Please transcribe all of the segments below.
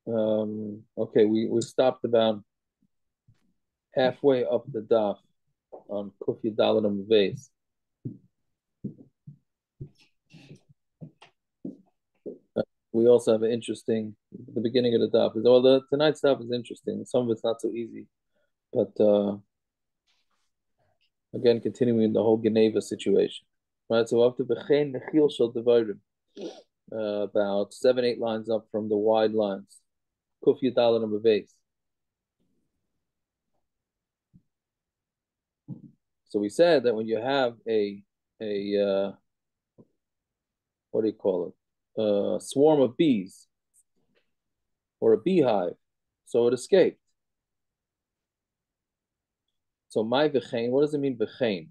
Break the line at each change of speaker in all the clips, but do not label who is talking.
Okay, we stopped about halfway up the daf on Kufi Daladam Vase. We also have an interesting, the beginning of the daf is, well, tonight's daf is interesting. Some of it's not so easy, but again, continuing the whole Geneva situation. Right, so up to Bechein Nechil Shel Devarim, about 7-8 lines up from the wide lines. Kufi Daladam Vase. So we said that when you have a what do you call it? A swarm of bees or a beehive, so it escaped. So my v'chein, what does it mean v'chein?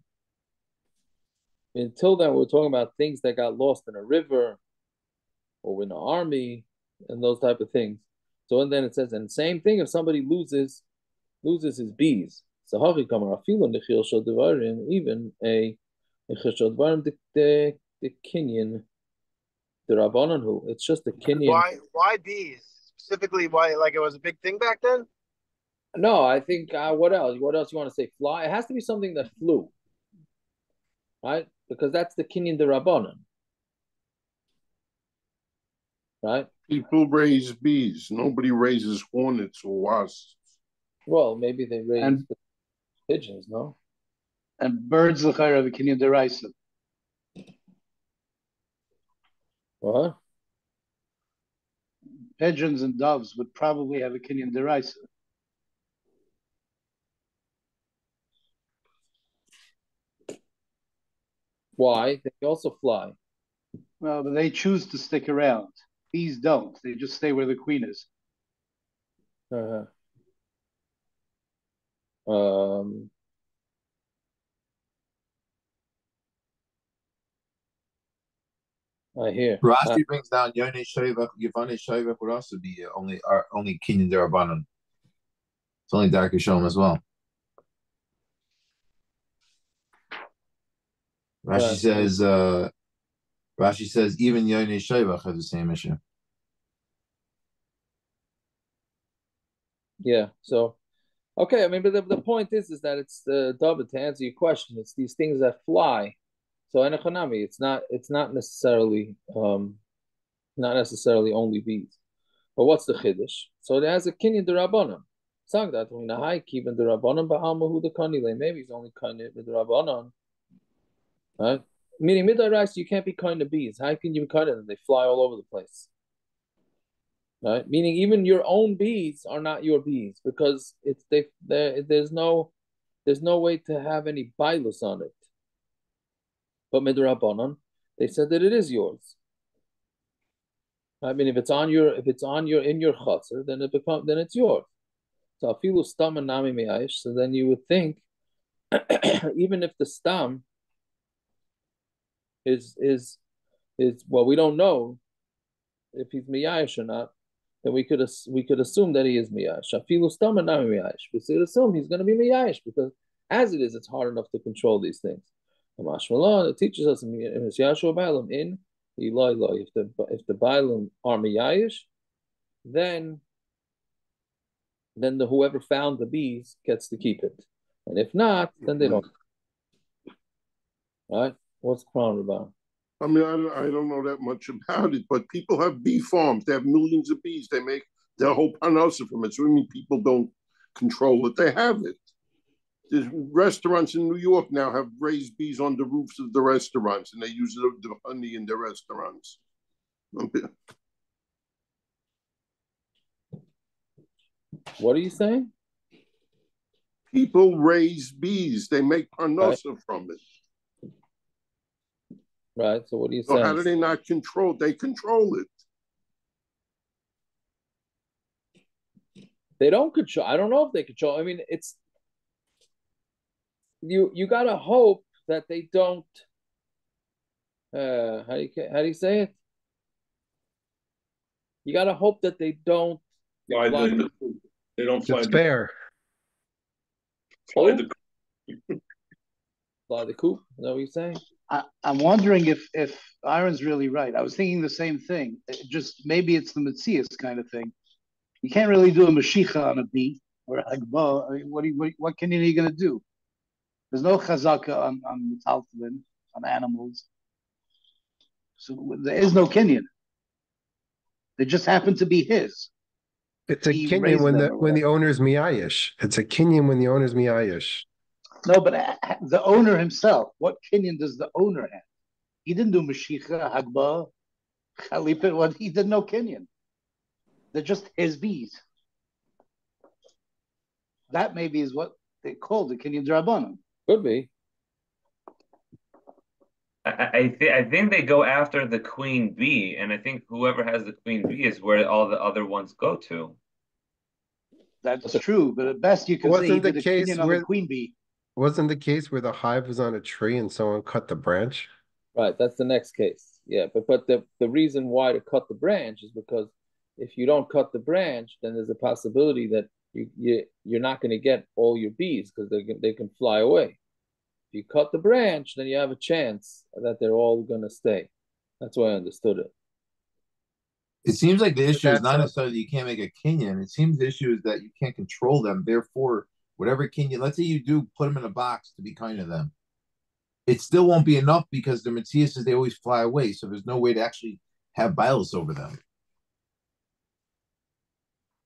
Until then, we're talking about things that got lost in a river or in an army and those type of things. So and then it says, and same thing if somebody loses his bees. So hachi kamar afilu nechil shel devarim, even a nechil shel devarim the kinyan the rabbanon, it's just the kinyan.
Why bees? Specifically, why, like, it was a big thing back then?
No, I think what else? What else you want to say? Fly? It has to be something that flew, right? Because that's the kinyan the rabbanon, right?
People raise bees. Nobody raises hornets or wasps.
Well, maybe they raise
And
pigeons, no?
birds l'chayr have a kinyan deraisa.
What?
Pigeons and doves would probably have a kinyan deraisa.
Why? They also fly.
Well, but they choose to stick around. Bees don't. They just stay where the queen is.
Uh-huh. Um, I hear.
Rashi brings down Yone Shovach, Yevane Shovach would also be only Kinyan Derabanan. It's only Dark Shalom as well. Rashi says even Yone Shovach has the same issue.
Yeah. So, okay. I mean, but the point is that it's the David, to answer your question. It's these things that fly. So enochanami, it's not necessarily only bees. But what's the chiddush? So it has a kinyan derabanan. Sang that when a high keep in derabanan ba'almahu the kanile. Maybe he's only kind of derabanan, right? Meaning midday you can't be kind of bees. How can you be kind of them? They fly all over the place, right? Meaning even your own bees are not your bees because there's no way to have any bilus on it. But midrabanan, they said that it is yours. I mean, if it's in your chutzner, then it's yours. So afilu stam and nami me'aish. So then you would think, even if the stam is well, we don't know if he's miyayish or not. Then we could assume that he is miyayish. Afilu stam and nami me'aish. We should assume he's going to be miyayish because as it is, it's hard enough to control these things. It teaches us in Yashua Bailam in Eloi. If the Bailam are miyayish, then the whoever found the bees gets to keep it, and if not, then they don't. Right? What's the problem about?
I mean, I don't know that much about it, but people have bee farms. They have millions of bees. They make their whole panasa from it. So I mean, people don't control it. They have it. There's restaurants in New York now have raised bees on the roofs of the restaurants, and they use the honey in their restaurants.
What are you saying?
People raise bees. They make parnasa from it.
Right. So what are you
So
saying?
how do they not control? They control it.
They don't control. I don't know if they control. I mean, it's you gotta hope that they don't. How do you say it? You gotta hope that they don't.
Fly the coop. They don't fly
Despair.
fly the
Fly the coop. Is that what you're saying?
I'm wondering if Aaron's really right. I was thinking the same thing. Just maybe it's the Matthias kind of thing. You can't really do a mashicha on a bee or a hagba. I mean, what can you going to do? There's no chazaka on metaltalin, on animals. So there is no Kenyan. They just happen to be his.
It's a
He
Kenyan
raised
when
them
the
or
when the
whatever.
owner's miyayish. It's a Kenyan when the owner's miyayish.
No, but the owner himself, what Kenyan does the owner have? He didn't do mashicha, hagba, chalipit. What he did no Kenyan. They're just his bees. That maybe is what they call the Kenyan drabanan.
Could be.
I think they go after the queen bee, and I think whoever has the queen bee is where all the other ones go to.
That's true, but at best you can say he
Wasn't the
did a
case
Kenyan on the
where
queen bee.
wasn't the case where the hive was on a tree and someone cut the branch?
Right, that's the next case. Yeah, but the reason why to cut the branch is because if you don't cut the branch, then there's a possibility that you're not going to get all your bees because they can fly away. If you cut the branch, then you have a chance that they're all going to stay. That's why I understood it.
It seems like the issue is
That's
not
a,
necessarily that you can't make a Kenyan. It seems the issue is that you can't control them. Therefore, whatever Kenyan, let's say you do put them in a box to be kind to them, it still won't be enough because the Matthias says they always fly away. So there's no way to actually have bias over them.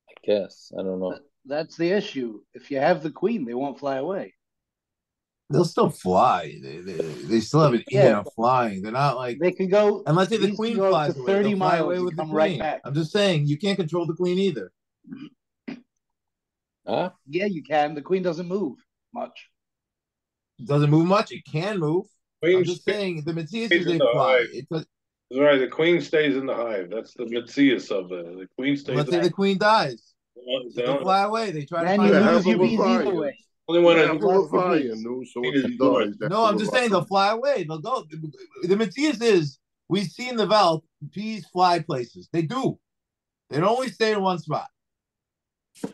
I guess. I don't know.
That's the issue. If you have the queen, they won't fly away.
They'll still fly. They still have an
Yeah,
of flying. They're not like,
they can go.
and let's say the
These can
queen
go up to
flies away,
30
they'll fly away
miles and
with the
come right
queen.
back.
I'm just saying you can't control the queen either.
Huh?
Yeah, you can. The queen doesn't move much.
It doesn't move much. It can move.
Queen
I'm just saying the Matthias
stays
says
in
they
the
fly.
hive.
It does,
Right, the queen stays in the hive. That's the Matthias of the queen
and
stays
let's
in
say the queen dies.
the
So they fly away. They try to
Then you
find
They
another
lose
have a
your
queen.
bees either
Leviathan.
way.
only
They
one
have a
You lost the
Leviathan,
bees.
no? So
queen
if
is
he
born.
dies, they
No,
have a
I'm just saying they'll
Leviathan.
fly away. They'll go. The Matthias is we see in the Veld bees fly places. They do. They don't always stay in one spot.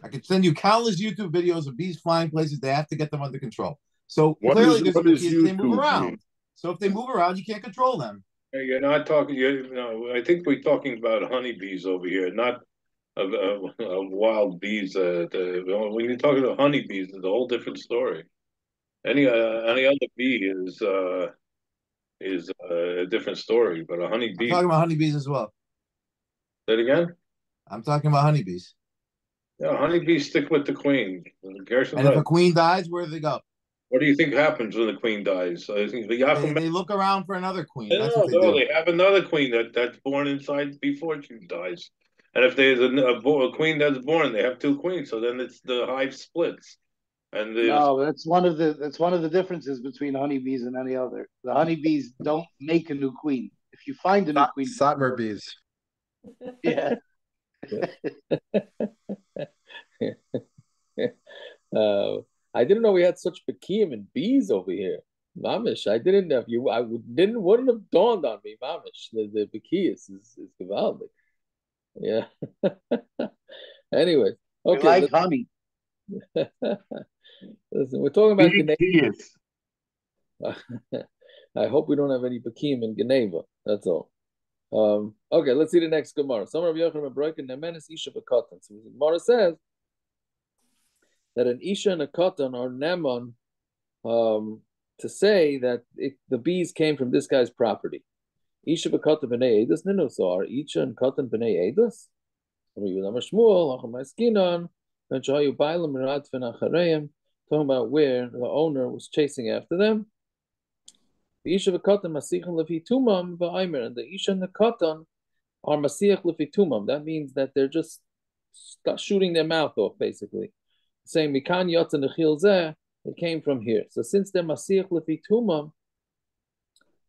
I could send you countless YouTube videos of bees flying places. They have to get them under control. So clearly, there's a
What is
Matthias. They move
YouTube
around.
mean?
So if they move around, you can't control them.
Hey, you're not talking. You know, I think we're talking about honeybees over here, not of wild bees. When you're talking about honeybees, it's a whole different story. Any other bee is a different story, but a
I'm
honeybee.
talking about honeybees as well.
Say it again.
I'm talking about honeybees.
Yeah, honeybees stick with the queen. Gershon
And if a
does.
queen dies, where do they go?
What do you think happens when the queen dies? I think the
They look around for another queen. That's
No,
what they
no,
do.
they have another queen that's born inside before she dies. And if there's a queen that's born, they have two queens. So then it's the hive splits. And there's
No, that's one of the differences between honeybees and any other. The honeybees don't make a new queen. If you find a new queen,
Satmar bees.
yeah.
I didn't know we had such Bekim and bees over here. Mamish, I didn't know if you. Wouldn't have dawned on me. Mamish, the Bekias is gewaldig. Yeah. Anyway,
We
okay.
like honey.
Listen, we're talking about Geneva.
Yes.
I hope we don't have any Bekim in Geneva. That's all. Okay, let's see the next Gemara. Some of Yochanan and Broken Nemenis Isha Bekatan. So the Gemara says that an Isha and a Katan are Neman to say that the bees came from this guy's property. Isha Bekatan B'nei Edus Ninu. So are Isha and Katan B'nei Edus? Talking about where the owner was chasing after them. The Isha v'Katan Masichan Lefi Tumam v'Aimer, and the Isha and the Katan are Masiach Lefi Tumam. That means that they're just shooting their mouth off, basically, saying Mikan Yotza Nechil Zeh. It came from here. So since they're Masiach Lefi Tumam,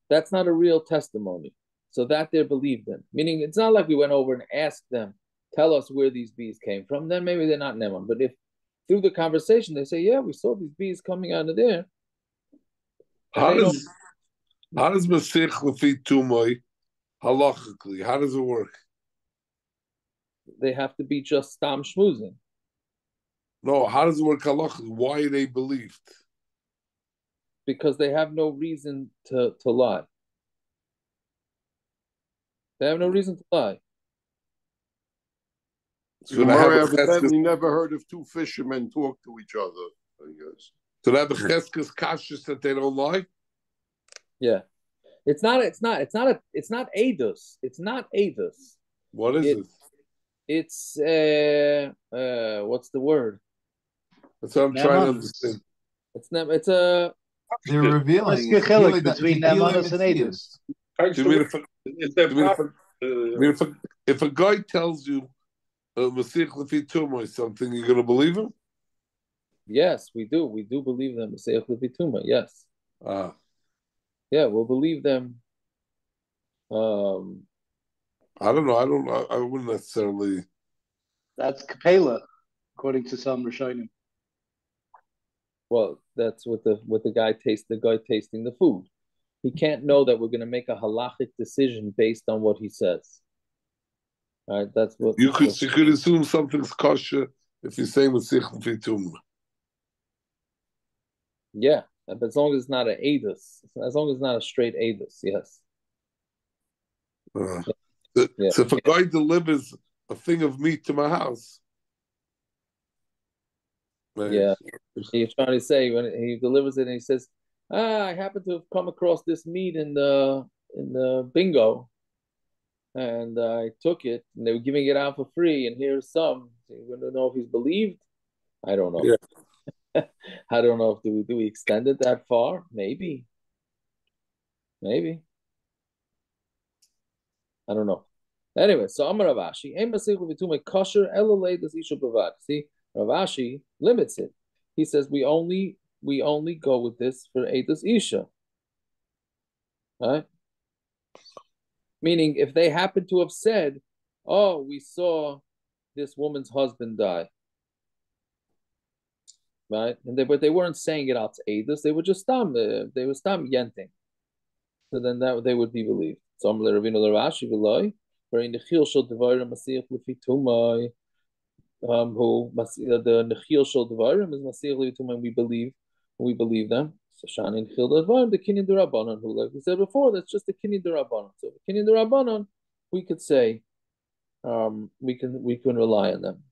that's not a real testimony. So that they're believed in. Meaning, it's not like we went over and asked them, tell us where these bees came from. Then maybe they're not Neman. But if through the conversation they say, yeah, we saw these bees coming out of there.
How does Masich Lefi Tumoy halachically? How does it work?
They have to be just stam shmuzing.
No, how does it work halachically? Why are they believed?
Because they have no reason to lie. They have no reason to lie.
So they have
Gemara
a cheskes.
evidently never heard of two fishermen talk to each other, I guess.
So they have a cheskes kashis that they don't like.
Yeah. It's not Adus. It's not Adus.
What is it?
It's what's the word?
That's what I'm trying to understand.
It's a
They're revealing.
What's the chilek between Nemanos and
Adis?
Adus?
Do you mean if a guy tells you Masich Lefi Tumah or something, you're gonna believe him?
Yes, we do. We do believe them. Masech Levituma. Yes.
Ah.
Yeah, we'll believe them.
I don't know. I wouldn't necessarily.
That's Kapela, according to some Rishonim.
Well, that's what the guy tasting the food. He can't know that we're going to make a halachic decision based on what he says. All right, that's what
You could assume something's kosher if you're saying Masich Lefi Tumah.
Yeah, but as long as it's not an Adus, as long as it's not a straight Adus, yes.
Yeah. So if a guy delivers a thing of meat to my house, right?
Yeah, he's trying to say when he delivers it and he says, I happen to have come across this meat in the bingo, and I took it, and they were giving it out for free, and here's some. So you want to know if he's believed? I don't know.
Yeah.
I don't know if do we extend it that far? Maybe. I don't know. Anyway, so Amar Ravashi, kosher elalei das isha bavad. See, Ravashi limits it. He says we only go with this for Eidas Isha. Right? Meaning if they happen to have said, oh, we saw this woman's husband die. Right? But they weren't saying it out to Eidas, they were just they were yenting. So then that they would be believed. So Amar Ravina Ravashi v'loi. Who the nechil shel devarim is masich lefitumai. We believe them. So shani nechil devarim the kinyan derabanan, who, like we said before, that's just the kinyan derabanan. So the kinyan derabanan, we could say, we can rely on them.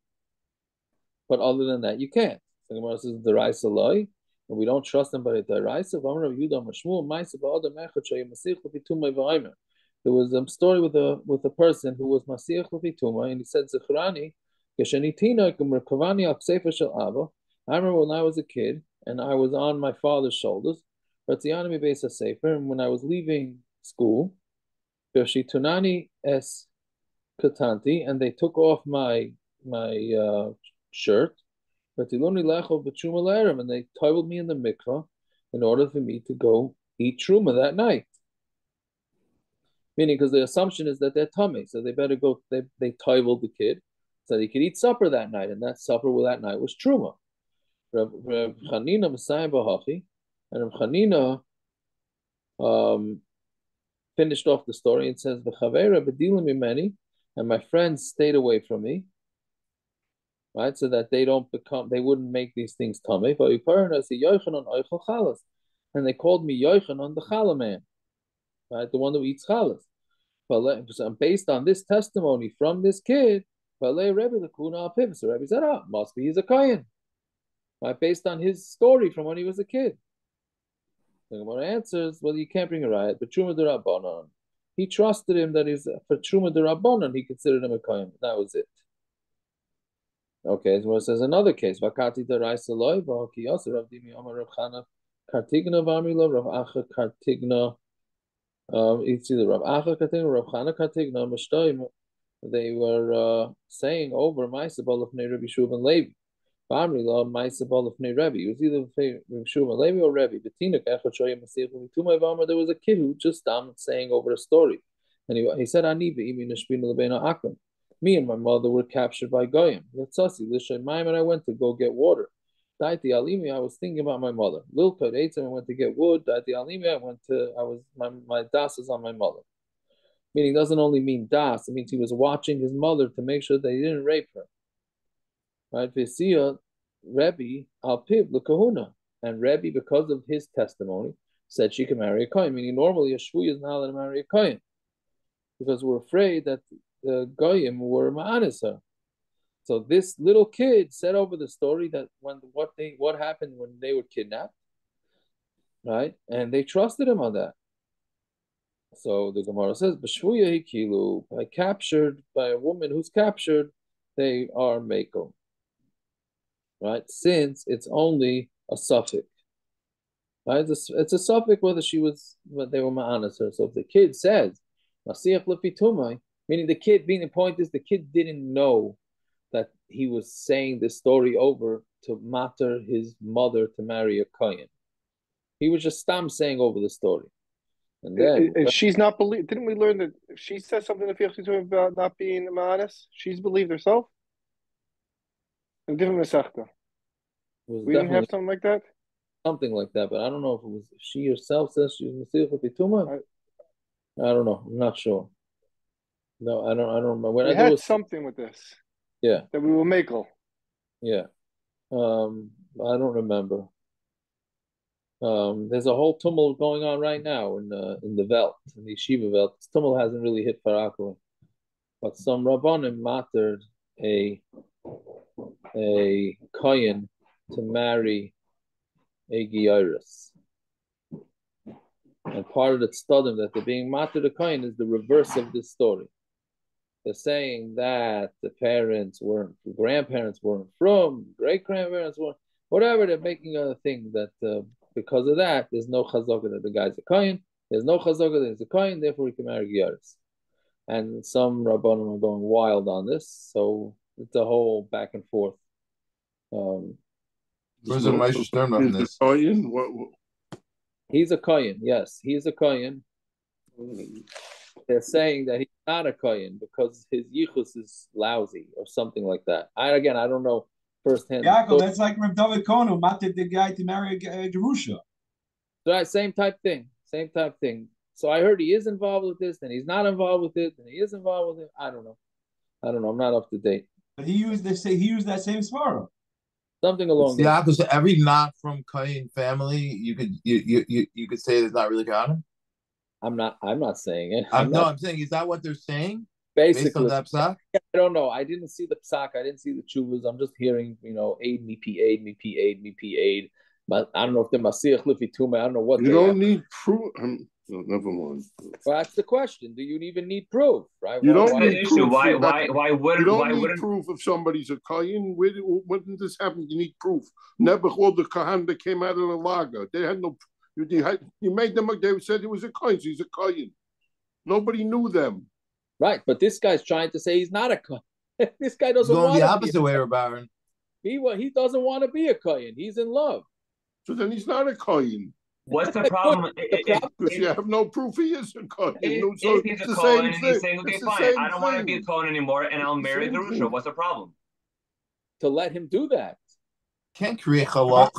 But other than that, you can't. So the Gemara says deraisa loy, and we don't trust them by the deraisa. V'amar Yehuda Mashmuel Ma'aseh ba'adam echad shemasich lefitumai v'aymer. There was a story with a person who was Masiyach Lefituma, and he said, Zechrani, Geshenitina Gumrakavani al Sefer Shel Abba. I remember when I was a kid and I was on my father's shoulders, Ratzianami Beis Sefer, and when I was leaving school, Bershitunani es Katanti, and they took off my shirt, Ratiluni Lecho B'Truma Le'erim, and they titled me in the mikvah in order for me to go eat truma that night. Meaning, because the assumption is that they're tummy, so they better go. They toiveled the kid so that he could eat supper that night, and that supper that night was truma. Rav Chanina Messiah Bahachi, and Rav Chanina finished off the story and says, "V'chavera b'dilim mimeni," and my friends stayed away from me, right, so that they wouldn't make these things tummy. And they called me Yochanan the Challah man, right, the one who eats chalas. Based on this testimony from this kid, so Rebbe said, must be he's a Kohen. Right? Based on his story from when he was a kid. The Gemara answers, well, you can't bring a riot, but Truma D'Rabbanan. He trusted him that is for Truma D'Rabbanan, he considered him a Kohen. That was it. Okay, so it says another case. Vakati D'Raisa Loi, V'Haki Yosef, Rav Dimi Amar Rav Chana, Kartigna V'Amrila, Rav Acha Kartigna. It's either Rav Acha Katigna, Rav Chana Katigna, Mashtoim. They were saying over Maisabal of Rabbi Shuv and Levi. V'Amrila Maisabal of Rabbi. It was either Rabbi Shuv and Levi or Rabbi. Betina Echad Shoyim Masich L'Tumay V'Amar. There was a kid who just saying over a story, and he said, "Ani ve'imi neshbinu lebeina akum." Me and my mother were captured by Goyim. Yatzasi l'shay mayim, and I went to go get water. Daiti alimi, I was thinking about my mother. Lilkot eitzim, I went to get wood. Daiti alimi, my das is on my mother. Meaning, it doesn't only mean das; it means he was watching his mother to make sure that he didn't rape her. Right? V'siya Rebbe al piv l'kahuna, and Rebbe, because of his testimony, said she can marry a kohen. Meaning, normally a shvuy is not allowed to marry a kohen because we're afraid that the goyim were ma'anis her. So this little kid said over the story that what happened when they were kidnapped, right? And they trusted him on that. So the Gemara says, "B'shvuya hikilu," by captured by a woman who's captured, they are mekel, right? Since it's only a suffix, right? It's a suffix whether they were ma'anas her. So if the kid says, "Masiach lefitumai," meaning the point is the kid didn't know that he was saying this story over to matter his mother to marry a kohen. He was just saying over the story. And then
she's not believe. Didn't we learn that if she says something to Fiachtu about not being honest, she's believed herself? In different Masechta. We didn't have something like that.
Something like that, but I don't know if it was she herself says she was Mesiach Pituma. I don't know. I'm not sure. No, I don't remember.
We had something with this.
Yeah.
That we will make.
Yeah. I don't remember. There's a whole tumult going on right now in the Welt, in the Yeshiva Welt. This tumult hasn't really hit Farakli, but some Rabbanim mattered a kohen to marry a Geiris. And part of the studim that they're being mattered a kohen is the reverse of this story. They're saying that the grandparents weren't from, great grandparents weren't, whatever. They're making a thing that because of that, there's no chazaka that the guy's a kohen. There's no chazaka that he's a kohen, therefore he can marry Gyaris. And some rabbanim are going wild on this, so it's a whole back and forth.
Where's the Moshe Stern on this?
He's a kohen. Yes, he's a kohen. They're saying that he's not a kohen because his yichus is lousy or something like that. I don't know firsthand.
Yaakov, that's like Rav David Cohen who matted the guy to marry a Jerusha.
Right, same type thing. So I heard he is involved with this, then he's not involved with it, then he is involved with it. I don't know. I'm not up to date.
But he used that same svara.
Something along those.
Yeah, because every not from Kohen family, you could say it's not really Kohen.
I'm not saying it.
I'm saying, is that what they're saying?
Basically,
based on that psak?
I don't know. I didn't see the psak. I didn't see the chuvas. I'm just hearing, aid me. But I don't know if they're Masiach Lifituma. I don't know what
you don't need proof. Never mind.
Well, that's the question. Do you even need proof, right?
You don't need proof.
Why wouldn't
proof if somebody's a kohen? When did this happen? You need proof. Never all the kohen that came out of the lager. They had no. You made them. They said he was a kohen. So he's a kohen. Nobody knew them.
Right, but this guy's trying to say he's not a kohen. This guy doesn't want
the opposite way, Baron.
He doesn't want to be a kohen. He's in love.
So then he's not a kohen.
What's the problem?
Because you have no proof he is a kohen.
If he's a kohen and he's saying, okay, fine, I don't want to be a kohen anymore, and I'll marry the Rusha. What's the problem?
To let him do that.
Can't create halal.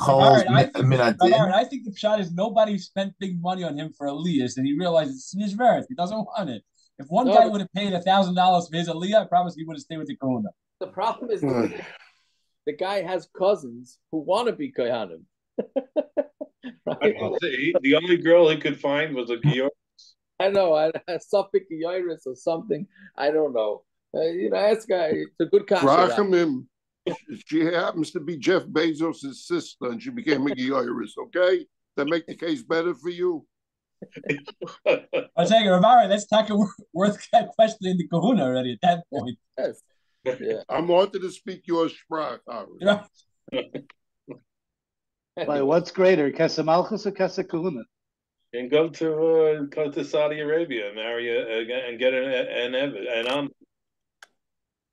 I think the shot is nobody spent big money on him for Elias, and he realized it's Nishveret. He doesn't want it. If one guy would have paid $1,000 for his Aliyah, I promise he would have stayed with the Kohuna.
The problem is the guy has cousins who want to be Kohanim.
Right? The only girl he could find was a Gior.
I know, a Suffolk Giris or something. I don't know. This guy, it's a good
Rachamim. She happens to be Jeff Bezos' sister, and she became a Giris. Okay, that make the case better for you.
I'll take it, Rivara. That's talking worth questioning the Kahuna already at that point.
Yes. Yeah.
I'm wanted to speak your sprach.
Why, what's greater, Kesa Malchus or Kesa Kahuna?
And go to Saudi Arabia and marry and get an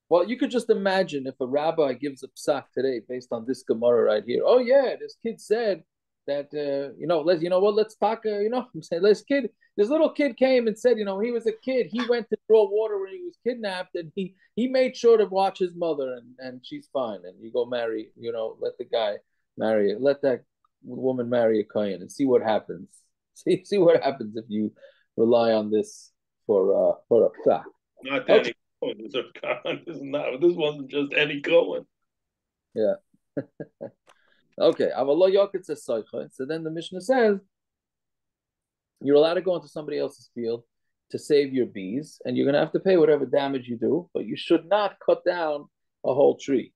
Well, you could just imagine if a rabbi gives a psak today based on this Gemara right here. Oh yeah, this kid said that let's talk. I'm saying this little kid came and said, he was a kid. He went to draw water when he was kidnapped, and he made sure to watch his mother, and she's fine. And you go marry, let the guy marry it. Let that woman marry a kohen and see what happens. See what happens if you rely on this for a psak.
Not any Cohen. This wasn't just any Cohen.
Yeah. Okay. So then the Mishnah says you're allowed to go into somebody else's field to save your bees, and you're going to have to pay whatever damage you do, but you should not cut down a whole tree.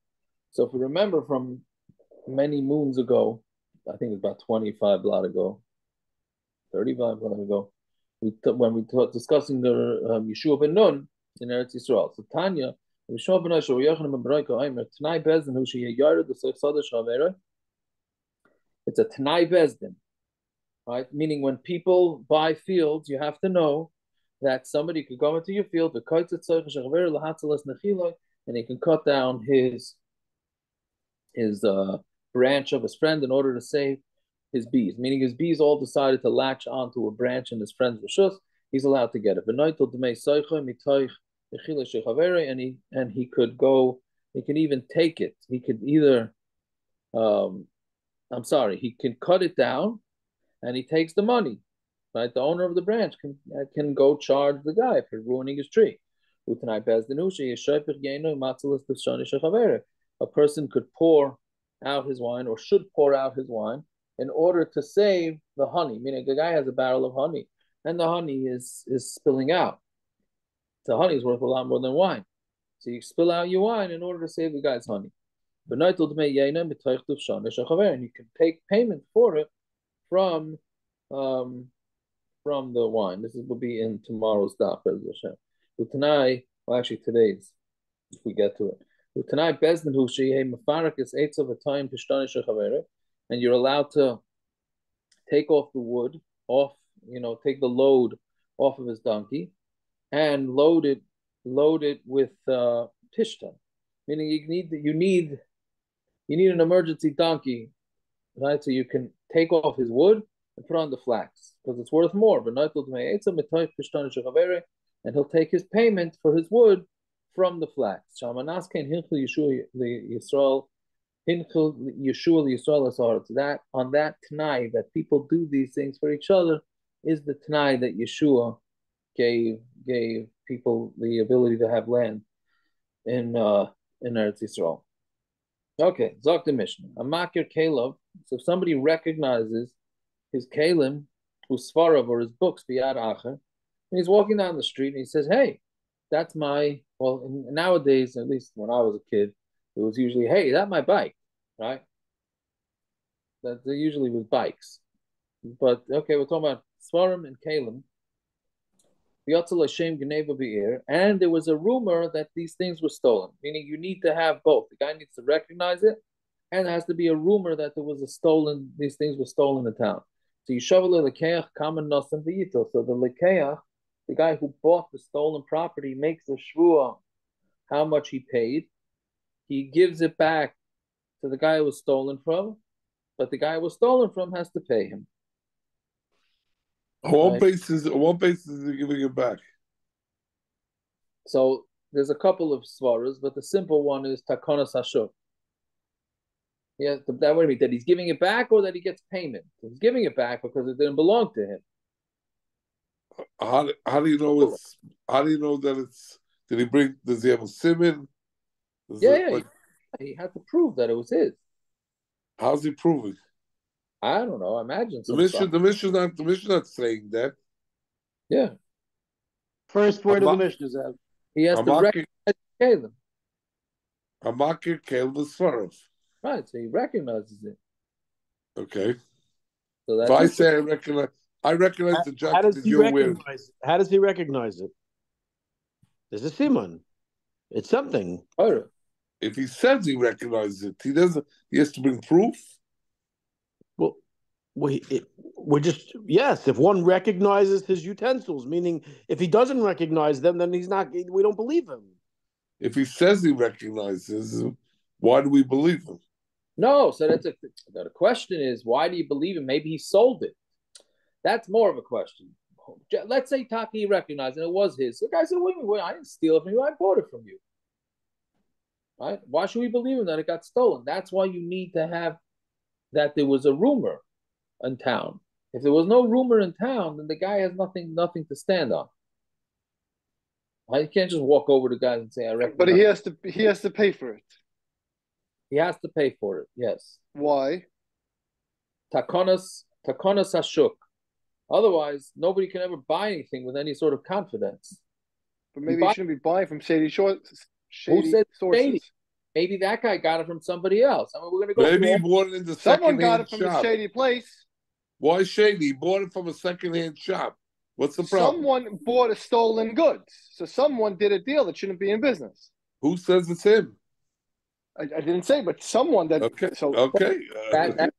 So if we remember from many moons ago, I think it's about 25 blot ago, 35 blot ago, when we were discussing the Yeshua ben Nun in Eretz Yisrael. So Tanya, Yeshua ben Nun, Yochanan ben Beroika, Omer, Tanai Bezdin, who she yared the Sadash Avera. It's a Tanai Bezdin, right? Meaning when people buy fields, you have to know that somebody could go into your field, and he can cut down his branch of his friend in order to save his bees. Meaning his bees all decided to latch onto a branch in his friend's rishus. He's allowed to get it. And he could go. He can even take it. He could either, he can cut it down, and he takes the money. Right, the owner of the branch can go charge the guy for ruining his tree. A person could pour out his wine, or should pour out his wine, in order to save the honey. Meaning, the guy has a barrel of honey, and the honey is spilling out. So honey is worth a lot more than wine. So you spill out your wine in order to save the guy's honey. And you can take payment for it from the wine. This will be in tomorrow's daf, Utanai, well, actually today's, if we get to it. Utanai bezdin hu sheyeh mefarakis eitz of a time pishtani shechavere, and you're allowed to take off the wood off, take the load off of his donkey, and load it with pishtan, meaning you need an emergency donkey, right? So you can take off his wood and put on the flax because it's worth more. And he'll take his payment for his wood from the flax. So that on that Tanai that people do these things for each other is the Tanai that Yeshua gave people the ability to have land in Eretz Yisrael. Okay, Zok the Mishnah. A makir kelev. So if somebody recognizes his kelim, whose svarav, or his books, biyad acher, and he's walking down the street and he says, "Hey, that's my." Well, nowadays, at least when I was a kid, it was usually, "Hey, that's my bike," right? That usually was bikes, but okay, we're talking about svarim and kelim. And there was a rumor that these things were stolen, meaning you need to have both. The guy needs to recognize it, and there has to be a rumor that these things were stolen in town. So you shovel the lekeach, Kamma nosan v'yito. So the lekeach, the guy who bought the stolen property, makes a shvua how much he paid. He gives it back to the guy it was stolen from, but the guy it was stolen from has to pay him.
On what basis is he giving it back?
So there's a couple of svaras, but the simple one is takonas hashuk. Yeah, that would mean that he's giving it back or that he gets payment. He's giving it back because it didn't belong to him.
How do you know it's? How do you know that it's? Does he have a simon?
He had to prove that it was his.
How's he proving?
I don't know. I imagine
the Mishnah not saying that.
Yeah.
First word of the Mishnah is that
he has to recognize Caleb.
Amakir Caleb is Svarov.
Right, so he recognizes it.
Okay.
So that's
if I say I recognize the jacket that you're wearing.
How does he recognize it? There's a simon. It's something.
If he says he recognizes it, he doesn't. He has to bring proof.
Well, we're just yes. If one recognizes his utensils, meaning if he doesn't recognize them, then he's not. We don't believe him.
If he says he recognizes, why do we believe him?
No, so the question is, why do you believe him? Maybe he sold it. That's more of a question. Let's say Taki recognized and it was his. The guy said, wait, I didn't steal it from you. I bought it from you. Right? Why should we believe him that it got stolen? That's why you need to have that there was a rumor in town. If there was no rumor in town, then the guy has nothing to stand on. Right? You can't just walk over to guys and say, I recognize.
But he has to pay for it.
He has to pay for it, yes.
Why?
Takonas hashuk. Otherwise, nobody can ever buy anything with any sort of confidence.
But maybe you shouldn't be buying from shady sources.
Who said shady? maybe that guy got it from somebody else. I mean, we're going to go.
Maybe he bought it in the
Someone got
second-hand
it from a
shop.
shady place.
Why shady? He bought it from a second-hand shop. What's the problem?
Someone bought a stolen goods. So someone did a deal that shouldn't be in business.
Who says it's him?
I didn't say, but someone that.
Okay.
So
Okay.
That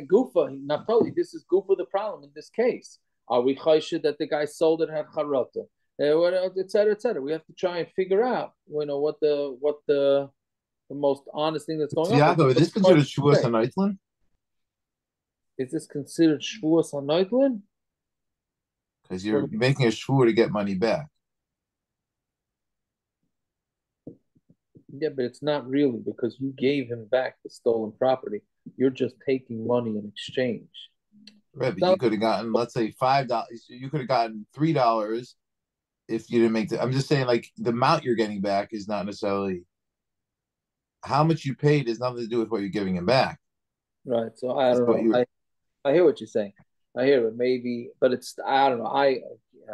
Gufa, Naphtali, this is Gufa the problem in this case. Are we chayshid that the guy sold it had charata, et cetera, et cetera? We have to try and figure out, what the most honest thing that's going on.
Yaakov, is this considered Shavuos HaNoitlan?
Is this considered Shavuos HaNoitlan?
Because you're making a shvur to get money back.
Yeah, but it's not really, because you gave him back the stolen property. You're just taking money in exchange.
Right, but you could have gotten, let's say, $5. You could have gotten $3 if you didn't make the. I'm just saying, like, the amount you're getting back is not necessarily how much you paid. Has nothing to do with what you're giving him back.
Right. So I don't know. I hear what you're saying. I hear it, maybe, but it's, I don't know. I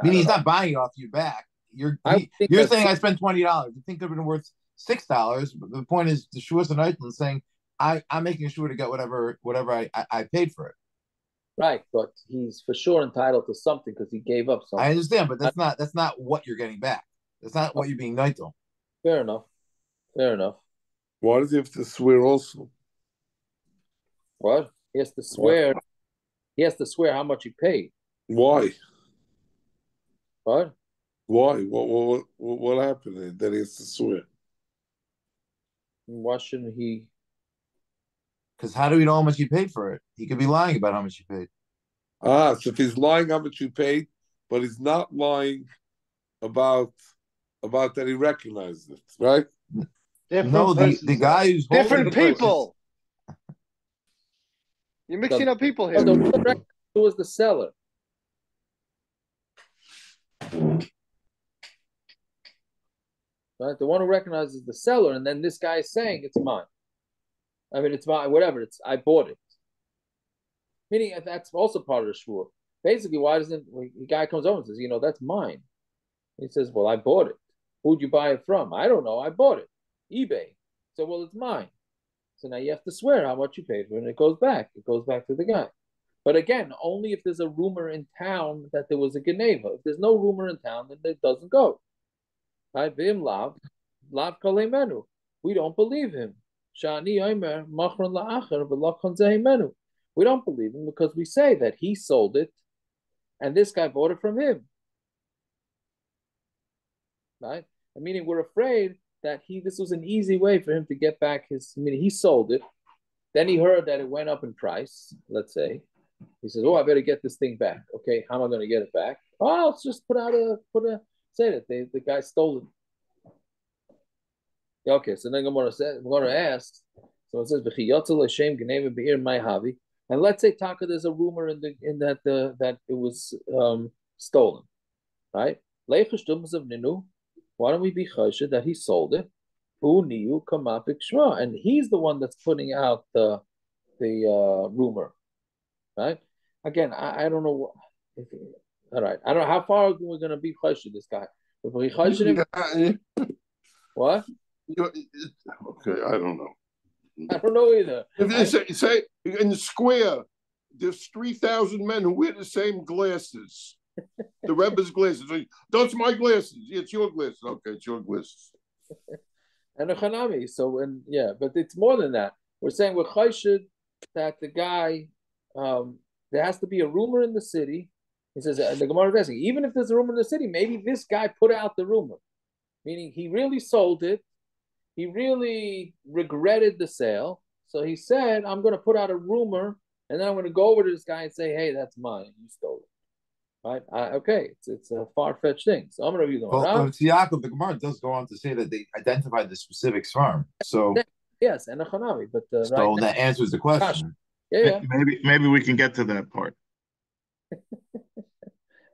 mean, he's not buying it off you back. You're saying I spent $20. You think it would have been worth $6, but the point is the Shavuos HaNoitlan saying I'm making sure to get whatever I paid for it.
Right, but he's for sure entitled to something because he gave up something.
I understand, but that's not what you're getting back. That's not what you're being nightel.
Fair enough.
Why does he have to swear also?
What? He has to swear. What? He has to swear how much he paid.
Why?
What?
Why? What happened that he has to swear?
Why shouldn't he?
Because how do we know how much he paid for it? He could be lying about how much he paid.
So if he's lying how much he paid, but he's not lying about that he recognized it, right?
The guy who's
different people. You're mixing up people here.
Who was the seller? Right, the one who recognizes the seller, and then this guy is saying it's mine. I mean, it's mine. Whatever. I bought it. Meaning that's also part of the shvur. Basically, why doesn't the guy comes over and says, that's mine? He says, well, I bought it. Who'd you buy it from? I don't know. I bought it. eBay. So, well, it's mine. So now you have to swear how much you paid for it, and it goes back. It goes back to the guy. But again, only if there's a rumor in town that there was a geneva. If there's no rumor in town, then it doesn't go. Right? Vim lav kalemenu. We don't believe him. Shani omer machron la'acher v'lachon zehimenu. We don't believe him because we say that he sold it, and this guy bought it from him. Right? Meaning we're afraid that this was an easy way for him to get back meaning he sold it. Then he heard that it went up in price, let's say. He says, I better get this thing back. Okay, how am I going to get it back? Oh, let's just say that the guy stole it. Okay, so then I'm going to ask. So it says, and let's say Taka, there's a rumor in that it was stolen, right? Why don't we be choshed that he sold it? And he's the one that's putting out the rumor, right? Again, I don't know. All right, I don't know how far we're going to be choshed this guy. If we choshed him, what?
Okay, I don't know.
I don't know either.
If you say in the square, there's 3,000 men who wear the same glasses. The Rebbe's glasses. That's my glasses. Yeah, it's your glasses. Okay, it's your glasses.
And a chanami. So, but it's more than that. We're saying we're chayshid that the guy, there has to be a rumor in the city. He says, the Gemara is asking, even if there's a rumor in the city, maybe this guy put out the rumor. Meaning he really sold it. He really regretted the sale. So he said, I'm going to put out a rumor, and then I'm going to go over to this guy and say, hey, that's mine. You stole it. Right? Okay. It's a far-fetched thing. So I'm going to read them.
Well, it's Yaakov. The Gemara does go on to say that they identified the specific farm. So
yes, and a chanami. But
so that answers the question.
Yeah.
Maybe we can get to that part.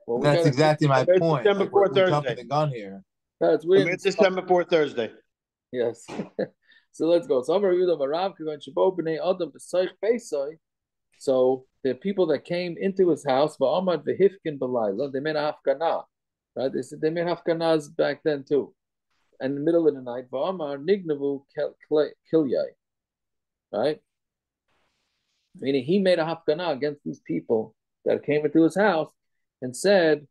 Well, that's exactly my point.
December 4th,
we're
Thursday.
jumping the gun here.
That's weird.
It's December 4th, Thursday.
Yes. So let's go. So the people that came into his house, they made hafkanah. Right? They said they made hafkanahs back then too. in the middle of the night, Va'amar Nignavu Kilyai, right? Meaning he made a hafgana against these people that came into his house and said,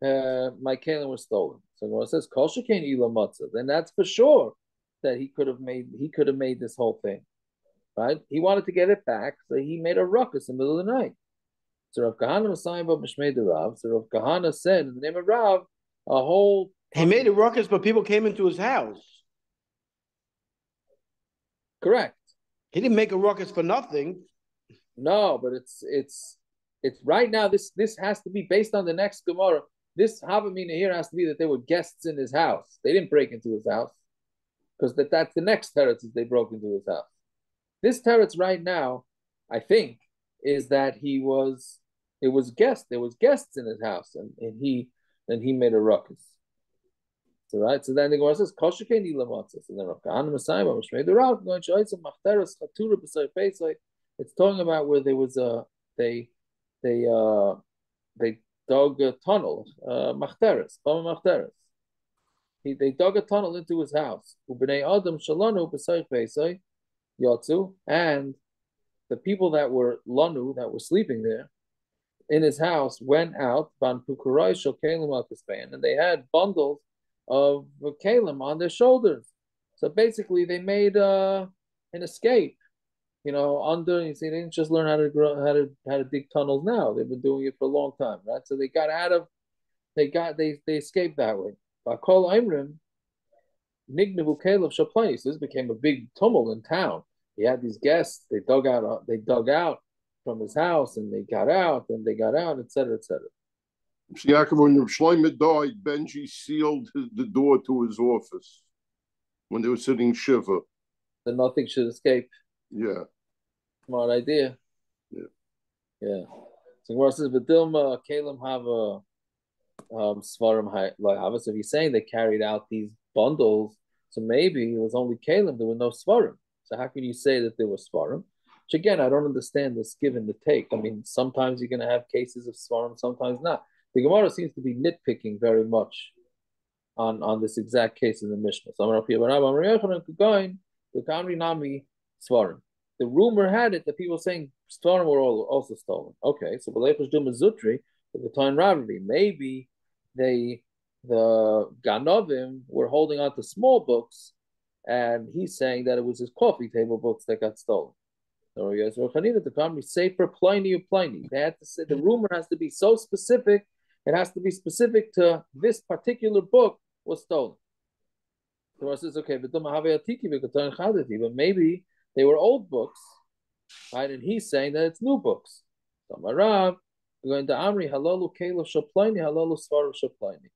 my kalim was stolen. So when it says Kol Shekain Ila Matzah, then that's for sure that he could have made this whole thing. Right? He wanted to get it back, so he made a ruckus in the middle of the night. So Rav Kahana was saying about Mishmei de Rav. So Rav Kahana said in the name of Rav, a whole
He made a ruckus, but people came into his house.
Correct.
He didn't make a ruckus for nothing.
No, but it's right now. This has to be based on the next Gemara. This Havamina here has to be that there were guests in his house. They didn't break into his house because that's the next teretz is they broke into his house. This teretz right now, I think, is that there was guests in his house, and he made a ruckus. So right, so then the Gemara says, "Koshekeni lamatzah." So then Rav Kahana Messiah, Mishmei the Rav, going shoytzim machteres chatura b'say peisay. It's talking about where there was they dug a tunnel, machteres, machteres. They dug a tunnel into his house. Ubnei Adam shalanu b'say peisay yotzu, and the people that were lanu, that were sleeping there in his house, went out ban pukurai shel kelim al kaspein, and they had bundles of kalim on their shoulders. So basically, they made an escape. You see, they didn't just learn how to dig tunnels now. They've been doing it for a long time, right? So they got out of, they escaped that way. By Kol Imrim, Nignavu Kalev Shaplace. This became a big tumult in town. He had these guests. They dug out from his house, and they got out, etc., etc.
Yaakov, when Reb Shlomo died, Benji sealed the door to his office when they were sitting shiva.
So nothing should escape.
Yeah.
Smart idea. Yeah. So Gemara says, "V'dilma kalim have svarim hava." So if he's saying they carried out these bundles, so maybe it was only kalim. There were no svarim. So how can you say that there were svarim? Which again, I don't understand this give and the take. I mean, sometimes you're going to have cases of svarim, sometimes not. The Gemara seems to be nitpicking very much on this exact case in the Mishnah. The rumor had it that people saying Svarim were also stolen. Okay, so B'leichus Duma Zutri, the time Ravi, maybe the Ganovim were holding on to small books, and he's saying that it was his coffee table books that got stolen. So yes, the Kamma say for Pliny or Pliny. They had to say the rumor has to be so specific. It has to be specific to this particular book was stolen. So I says, okay, but maybe they were old books, right? And he's saying that it's new books. So Marav, going to Amri, halalu kalim shaplaini, halalu svaru shaplaini.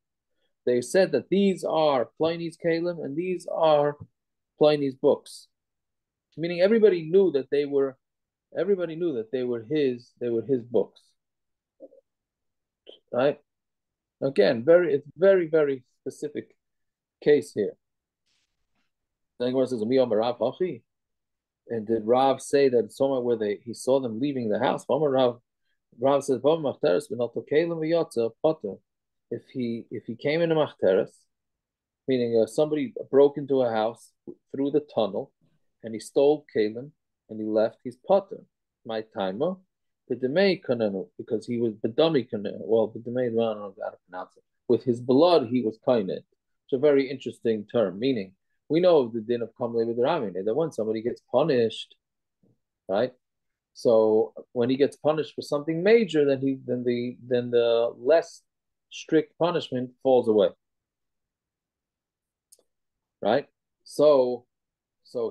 They said that these are Pliny's kalim and these are Pliny's books. Meaning everybody knew that they were his books. Right? Again, it's very, very specific case here. Then Gemara says, and did Rav say that somewhere where he saw them leaving the house? Rav says, if he came in a machteres, meaning somebody broke into a house through the tunnel, and he stole kalim and he left, he's potter. My timer, because he was bedami kanenu. Well, bedami, I don't know how to pronounce it. With his blood, he was kainet. It's a very interesting term, meaning we know the din of kamle v'deramine, that when somebody gets punished, right? So when he gets punished for something major, then the less strict punishment falls away, right? So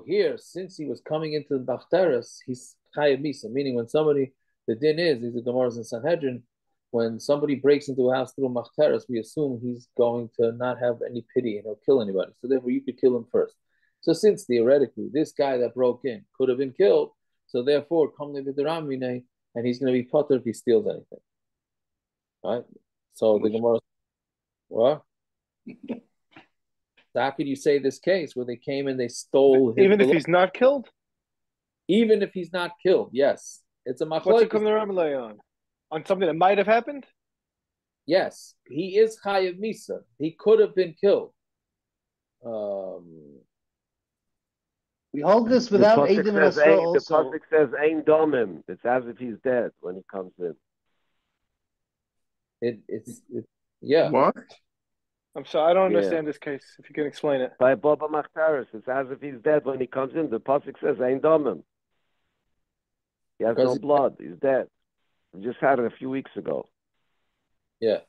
here, since he was coming into the Bachteres, he's chayav misa, meaning when somebody, the din is, these are Gemaras in Sanhedrin, when somebody breaks into a house through Machteres, we assume he's going to not have any pity and he'll kill anybody. So therefore, you could kill him first. So since theoretically, this guy that broke in could have been killed, so therefore, Kamle v'deramine, and he's going to be potter if he steals anything. Right? So the Gemara, what? So how could you say this case where they came and they stole his
even if he's not killed?
Even if he's not killed, yes. It's a machlokes.
What's it come to Ramalai on? On something that might have happened?
Yes. He is chayav misa. He could have been killed.
We hold this without
the
Eidim
pasuk says,
Yisrael
the
also.
pasuk says "Ein domim." It's as if he's dead when he comes in.
Yeah.
What?
I'm sorry, I don't understand this case. If you can explain it.
By Baba Machtaris, it's as if he's dead when he comes in. The pasuk says "Ein domim." He has no blood. He's dead. We just had it a few weeks ago.
Yeah.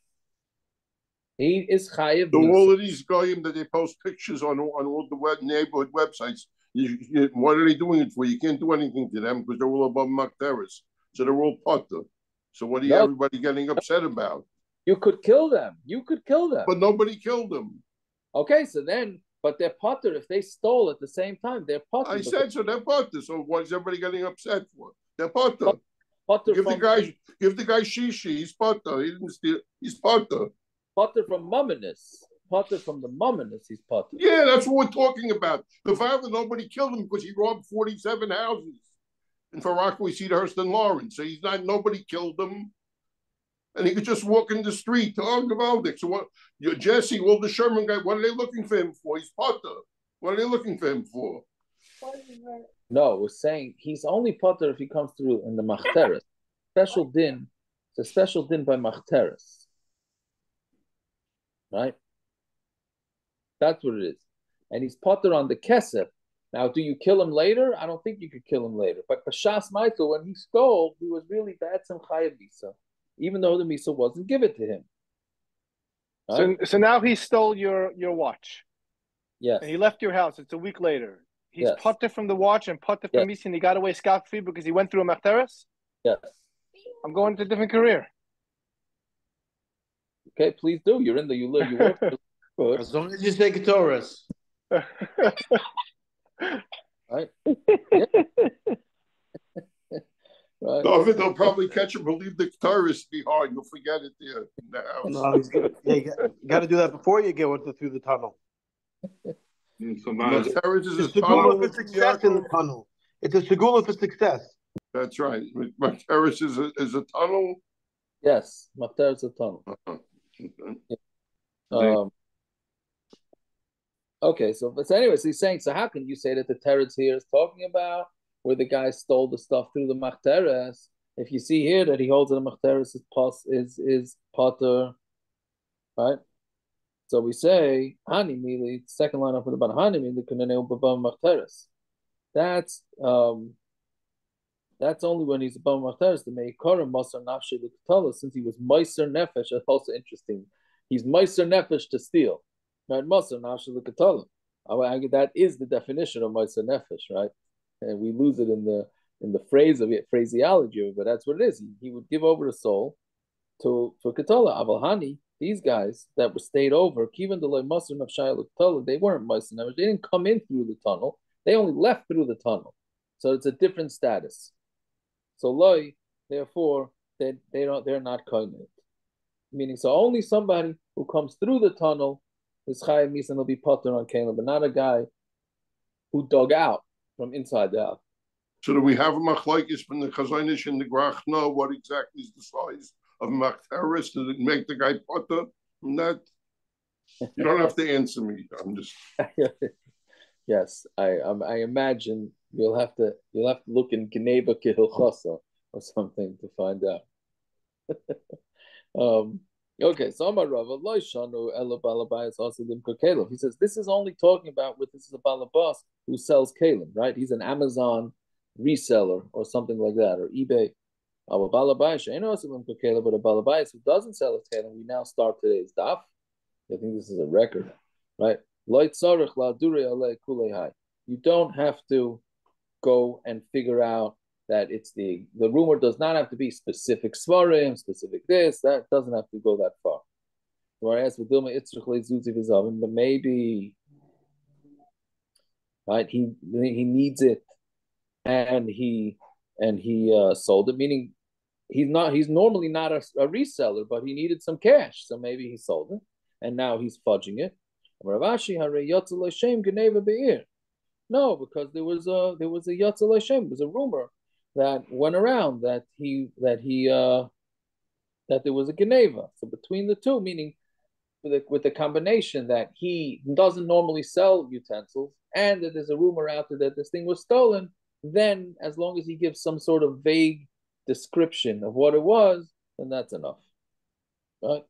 He is chayiv.
So all of these goyim that they post pictures on all the neighborhood websites, what are they doing it for? You can't do anything to them because they're all above Makteris. So they're all potter. So what are everybody getting upset about?
You could kill them. You could kill them.
But nobody killed them.
Okay, so then, but they're potter. If they stole at the same time, they're potter.
I said so. They're potter. So what is everybody getting upset for? They're potter. Give the guy shishi. He's potter. He didn't steal. He's potter.
Potter from mumminess. Potter from the mumminess. He's potter.
Yeah, that's what we're talking about. The father, nobody killed him because he robbed 47 houses. In Farakwe, Cedarhurst, and Lawrence. So he's not. Nobody killed him. And he could just walk in the street. Oh, Gavaldik. So what? Jesse, well, the Sherman guy, what are they looking for him for? He's potter. What are they looking for him for?
No, we're saying he's only potter if he comes through in the machteres. Special din. It's a special din by machteres. Right? That's what it is. And he's potter on the kesef. Now, do you kill him later? I don't think you could kill him later. But Pashas Maito, when he stole, he was really bad some chayav misa, even though the misa wasn't given to him.
Right? So now he stole your watch.
Yes.
And he left your house. It's a week later. He's potter from the watch and potter from misa, and he got away scot-free because he went through a machteres?
Yes.
I'm going to a different career.
Okay, please do. You're in the you work.
As long as you say Ketoras.
Right? Yeah.
Right. David, they'll probably catch him. He'll leave the terrorists behind. You'll forget it there in the house.
No, he's good. Yeah, you got to do that before you go through the tunnel.
The terrorist is
a tunnel for success in the tunnel. It's a segula for success.
That's right. Terrorist is a tunnel.
Yes, Machteres is a tunnel. Okay, so anyways, he's saying, so how can you say that the teretz here is talking about where the guy stole the stuff through the machteres? If you see here that he holds that the machteres is potter, right? So we say hani mili, second line up with the ban hani mili kuneneu babam machteres. That's only when he's above machteres. The meikorim masar nafshi l'katala, since he was meiser nefesh. That's also interesting. He's meiser nefesh to steal. Right, Masar nafshi l'katala. That is the definition of meiser nefesh, right? And we lose it in the phraseology of it, but that's what it is. He would give over the soul for katala. Avalhani, these guys that were stayed over, kivan deloy masar nafshi l'katala, they weren't meiser nefesh. They didn't come in through the tunnel. They only left through the tunnel. So it's a different status. So loy, therefore, they're not koined. Meaning, so only somebody who comes through the tunnel is chayav misa and will be potter on Caleb, but not a guy who dug out from inside out.
So do we have a machlokes from the Chazonish and the Grachna? What exactly is the size of machteres? Does it make the guy potter? From that, you don't have to answer me. I'm just.
Yes, I imagine you'll have to look in Geneva Kehilchasa or something to find out. Okay, so Amar Rava Loishanu Ela Balabayas Asidim Kalim. He says this is only talking about this is a balabas who sells kalim, right? He's an Amazon reseller or something like that, or eBay. Our balabayas ain't Asidim Kalim, but a balabayas who doesn't sell his kalim. We now start today's daf. I think this is a record, right? You don't have to go and figure out that it's the rumor does not have to be specific svarim, specific this, that doesn't have to go that far. Whereas with Dilma but maybe right, he needs it and he sold it, meaning he's normally not a reseller, but he needed some cash, so maybe he sold it and now he's fudging it. No, because there was a Yatzel Hashem. It was a rumor that went around that there was a Geneva. So between the two, meaning with the combination that he doesn't normally sell utensils and that there's a rumor out there that this thing was stolen, then as long as he gives some sort of vague description of what it was, then that's enough. Right?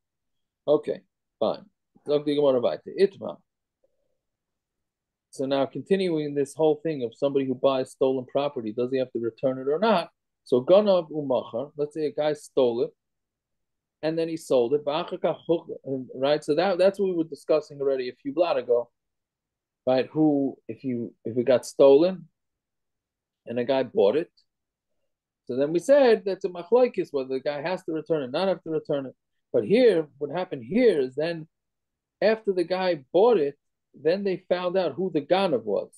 Okay, fine. So now continuing this whole thing of somebody who buys stolen property, does he have to return it or not? So ganav umachar, let's say a guy stole it, and then he sold it, right? So that's what we were discussing already a few blot ago, right? Who, if it got stolen, and a guy bought it, so then we said that's a machlokes whether the guy has to return it, not have to return it. But here, what happened here is then after the guy bought it, then they found out who the ganav was.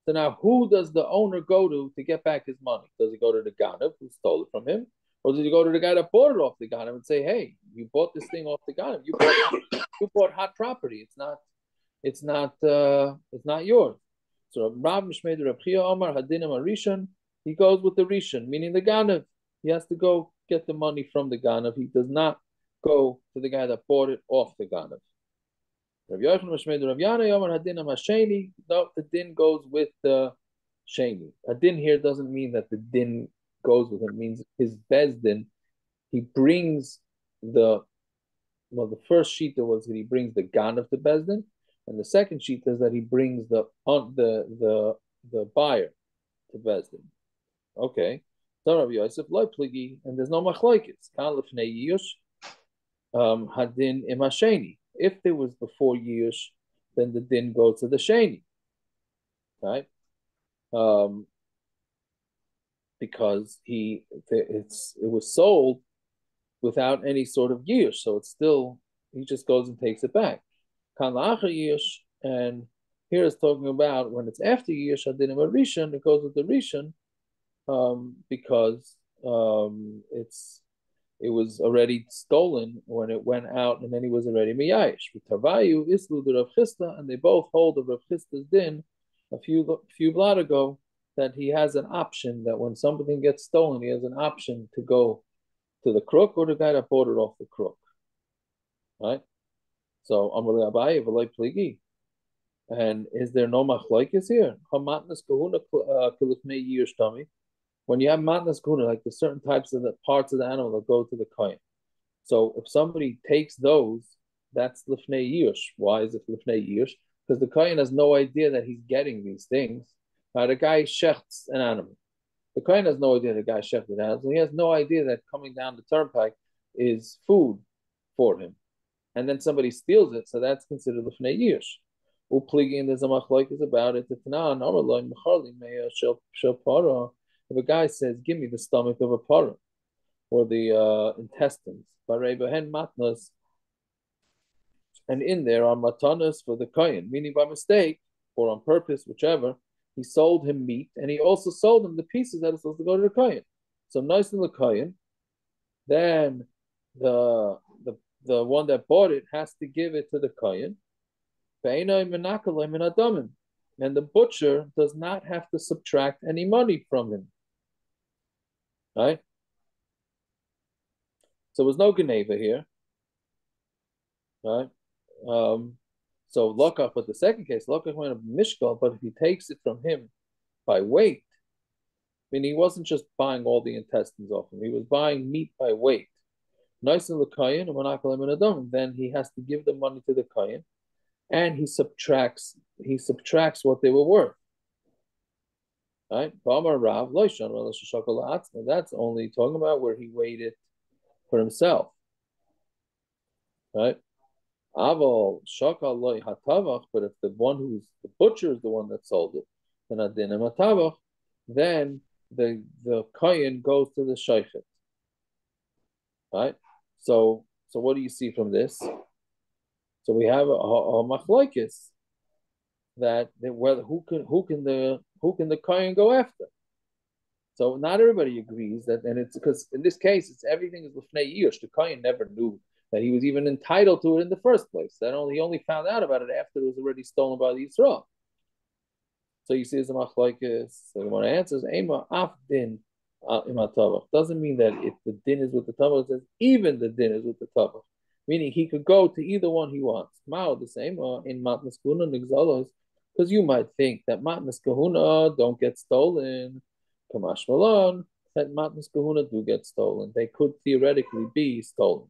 So now, who does the owner go to get back his money? Does he go to the ganav who stole it from him, or does he go to the guy that bought it off the ganav and say, "Hey, you bought this thing off the ganav. You bought hot property. It's not yours." So Rav Mishmei Rav Chia Omar Hadinim Arishan, he goes with the Rishon, meaning the ganav. He has to go get the money from the ganav. He does not go to the guy that bought it off the ganav. Rav Yochanan Mishmei Rav Yana Omar Hadinim Hasheni. No, the din goes with the sheni. A din here doesn't mean that the din goes with him. It means his bezdin. He brings the first shita was that he brings the ganav to bezdin. And the second sheet is that he brings the buyer to Bezdin. Okay. So Rabbi Yosef loy pligi, and there's no machlokes. Kan lifnei yush hadin imasheni. If there was before yush, then the din goes to the sheni, right? Because it was sold without any sort of yush, so it's still he just goes and takes it back. And here it's talking about when it's after Yish Hadinim Rishon, it goes with the Rishon because it was already stolen when it went out, and then he was already miyayish. V'tavayu islu the Rav Chisda, and they both hold the Rav Chisda's din a few blot ago that he has an option that when something gets stolen, he has an option to go to the crook or the guy that bought it off the crook, right? So Amalei Abaye v'loy pligi, and is there no machlokes here? Hamatnas kahuna kilifnei yish tami. When you have matnas kahuna, like the certain types of the parts of the animal that go to the kohen. So if somebody takes those, that's lifnei yish. Why is it lifnei yish? Because the kohen has no idea that he's getting these things. The guy shechts an animal. The kohen has no idea the guy shechted an animal. He has no idea that coming down the turnpike is food for him. And then somebody steals it, so that's considered l'fnei yish. Upligi, and there's a machlokes about it. If a guy says, "Give me the stomach of a parah or the intestines," matnas, and in there are matanas for the kohen, meaning by mistake or on purpose, whichever, he sold him meat, and he also sold him the pieces that are supposed to go to the kohen. So nice in the kohen, then the one that bought it has to give it to the kohen. And the butcher does not have to subtract any money from him. Right? So there's no geneva here. Right? So lokach, but the second case, lokach went up mishkal, but if he takes it from him by weight, I mean, he wasn't just buying all the intestines off him, he was buying meat by weight. Nice in the kohen, and then he has to give the money to the kohen, and he subtracts what they were worth. Right? That's only talking about where he weighed it for himself. Right? But if the butcher is the one that sold it, then the kohen goes to the shaychet. Right? So what do you see from this? So we have a machlokes that whether who can the kohen go after. So not everybody agrees that, and it's because in this case it's everything is l'fnei yush. The kohen never knew that he was even entitled to it in the first place. He only found out about it after it was already stolen by the Yisrael. So you see, as a machlokes. So when it answers, "Ema af din imatavach," doesn't mean that if the din is with the tavach. It says even the din is with the tavach. meaning he could go to either one he wants. Mao the same, or in Matnas Kahuna Nigzalos, because you might think that Matnas Kahuna don't get stolen. Kamash Malon, that Matnas Kahuna do get stolen. They could theoretically be stolen.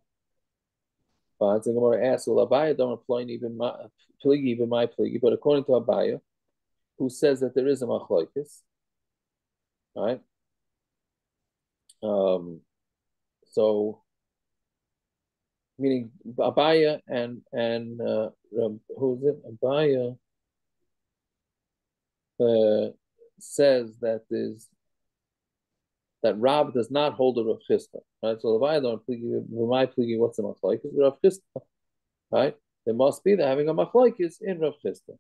But the Gemara asks, well, Abaya don't apply even my pligi, but according to Abaya, who says that there is a machlokes, right? So meaning Abaya and who's it? Abaya says that Rab does not hold a Rav Chisda, right? So Abaya don't my pligi, what's the machlokes? Rav Chisda, right? There must be they're having a machlokes in Rav Chisda,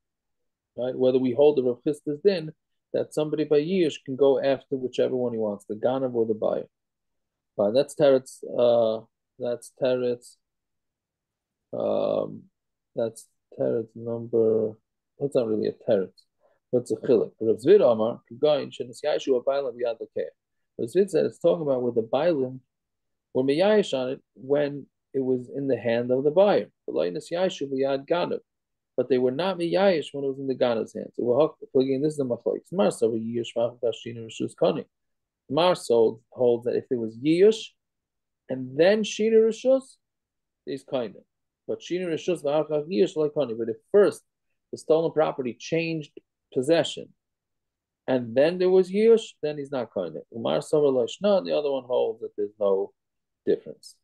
right? Whether we hold the Rav Chisda's din that somebody by Yish can go after whichever one he wants, the Ganav or the buyer. Fine, that's Teretz. That's Teretz. That's Teretz number. That's not really a Teretz. What's a chiluk? Rav Zvid Amar Kugayin Shenis Yashu Abailam Yad Lekeh. Rav Zvid said it's talking about where the Bailim were meyayish on it when it was in the hand of the buyer. But they were not miyayish when it was in the Ganav's hands. So we're again, this is the machlokes. Marsa yish v'achashina rishus kani. Marsa holds that if it was yish and then shina rishus, is kind of. But shina rishus v'achach yish like kani. But if first the stolen property changed possession and then there was yish, then he's not kind of. Umar Savar Lashna, the other one holds that there's no difference.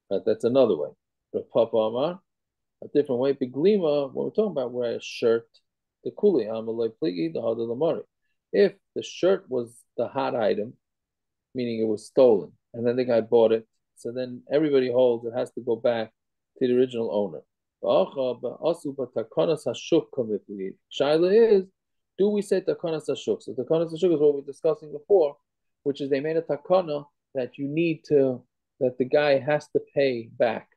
That's another way. But Papa Amar, a different way. Biglima, when we're talking about wear a shirt, the kuli amalei pligi, the other lamari. If the shirt was the hot item, meaning it was stolen, and then the guy bought it, so then everybody holds it has to go back to the original owner. Shaila is, do we say takanas hashuk? So takanas hashuk is what we were discussing before, which is they made a takana that you need to, that the guy has to pay back.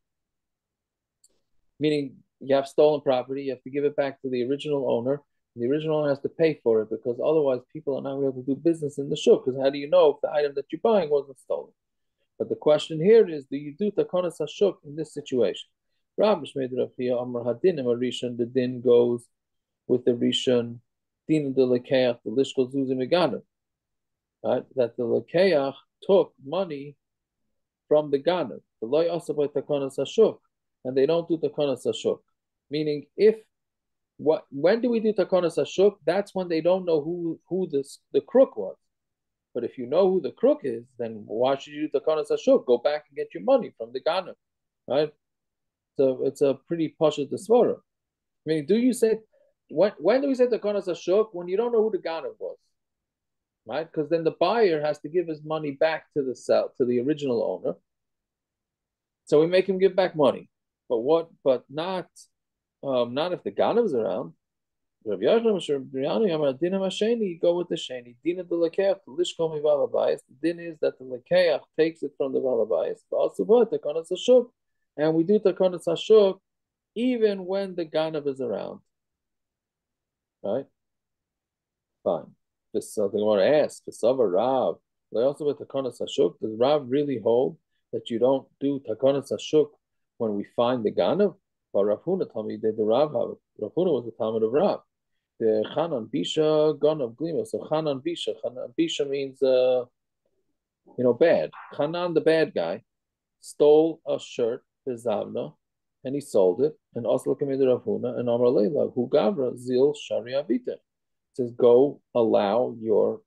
Meaning you have stolen property, you have to give it back to the original owner. The original owner has to pay for it because otherwise people are not able to do business in the shuk. Because how do you know if the item that you're buying wasn't stolen? But the question here is, do you do takanas hashuk in this situation? The din goes with the rishon din the lekeach, the lishkol zuzim meganav, right? That the lekeach took money from the ganav. The loy also by takanas hashuk, and they don't do takanas hashuk. Meaning, when do we do takanas hashuk? That's when they don't know who the crook was. But if you know who the crook is, then why should you do takanas hashuk? Go back and get your money from the ganav, right? So it's a pretty pashut svara. I mean, do you say when do we say takanas hashuk? When you don't know who the ganav was, right? Because then the buyer has to give his money back to the original owner. So we make him give back money, but not if the ganav is around. Rav Yashlam, you go with the sheni. Dina the lekeach, the lishkol mi valabayis. The din is that the lekeach takes it from the valabayis. But also what takanas hashuk, and we do takanas hashuk even when the ganav is around. Right? Fine. This something I want to ask. V'sava Rav. They also with takanas hashuk. Does Rav really hold that you don't do takanas hashuk when we find the ganav? But Rav Huna told me that the Rav have it. Rav Huna was the Talmud of Rav. The Chanan Bisha Ganav Glima. So Chanan Bisha means bad. Chanan, the bad guy, stole a shirt, the Zavna, and he sold it. And Oslo committed Rav Huna and Amar Leila, who Gavra Zil Shari Avita. Says, go allow your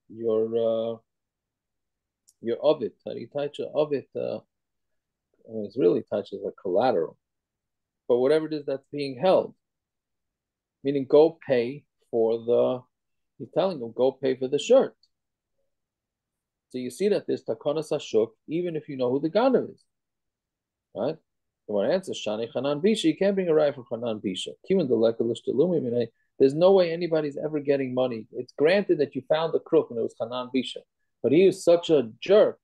ovid. How do you touch an ovid? It's really touches a collateral. But whatever it is that's being held, meaning go pay for he's telling them, go pay for the shirt. So you see that there's takanas hashuk, even if you know who the ganav is. Right? The one answer, Shani Chanan Bisha, you can't bring a right for Chanan Bisha. There's no way anybody's ever getting money. It's granted that you found the crook and it was Chanan Bisha, but he is such a jerk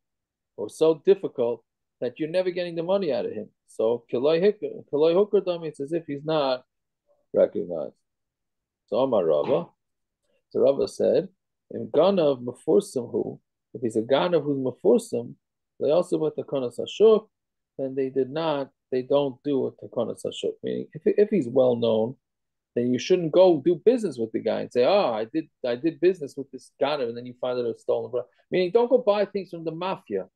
or so difficult that you're never getting the money out of him. So Kiloi Hooker dummy, it's as if he's not recognized. So Amar Rava. So Rava said, in Ganav Mefursim who, if he's a Ganav who's Mefursim, they also with the Konas Hashuk, then they did not they don't do a takonas hashuk. Meaning, if he's well known, then you shouldn't go do business with the guy and say, "Oh, I did business with this guy," and then you find that it's stolen. Meaning, don't go buy things from the mafia,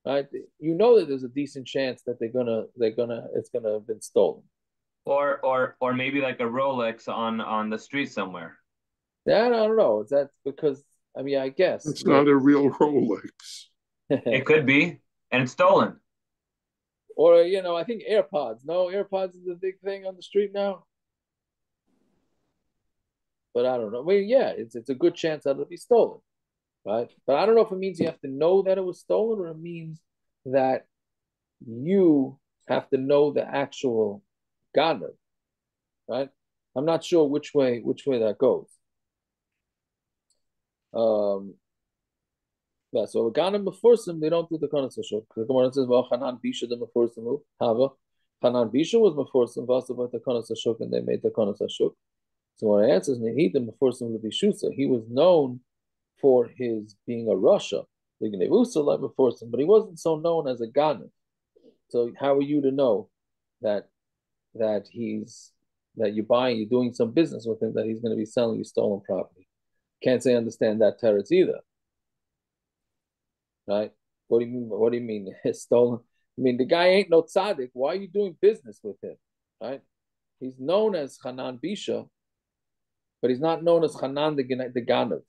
right? You know that there's a decent chance that it's gonna have been stolen.
Or maybe like a Rolex on the street somewhere.
Yeah, I don't know. Is that because I guess
it's not a real Rolex.
It could be, and it's stolen.
Or I think AirPods. No, AirPods is a big thing on the street now. But I don't know. Yeah, it's a good chance that it'll be stolen, right? But I don't know if it means you have to know that it was stolen, or it means that you have to know the actual ganav, right? I'm not sure which way that goes. Yeah, so ganav meforsim, they don't do the konas hashuk. The Gemara says, "Well, Hanan Bisha the meforsim hava." Hanan Bisha was meforsim vasavat the konas hashuk, and they made the konas hashuk. So when I answers he the meforsim lebishusa, he was known for his being a Russia, the Gnevusa like meforsim, but he wasn't so known as a ganav. So how are you to know that you're doing some business with him, that he's going to be selling you stolen property? Can't say understand that teretz either, right? What do you mean? What do you mean stolen? I mean the guy ain't no tzaddik. Why are you doing business with him, right? He's known as Hanan Bisha, but he's not known as Hanan the Ganav.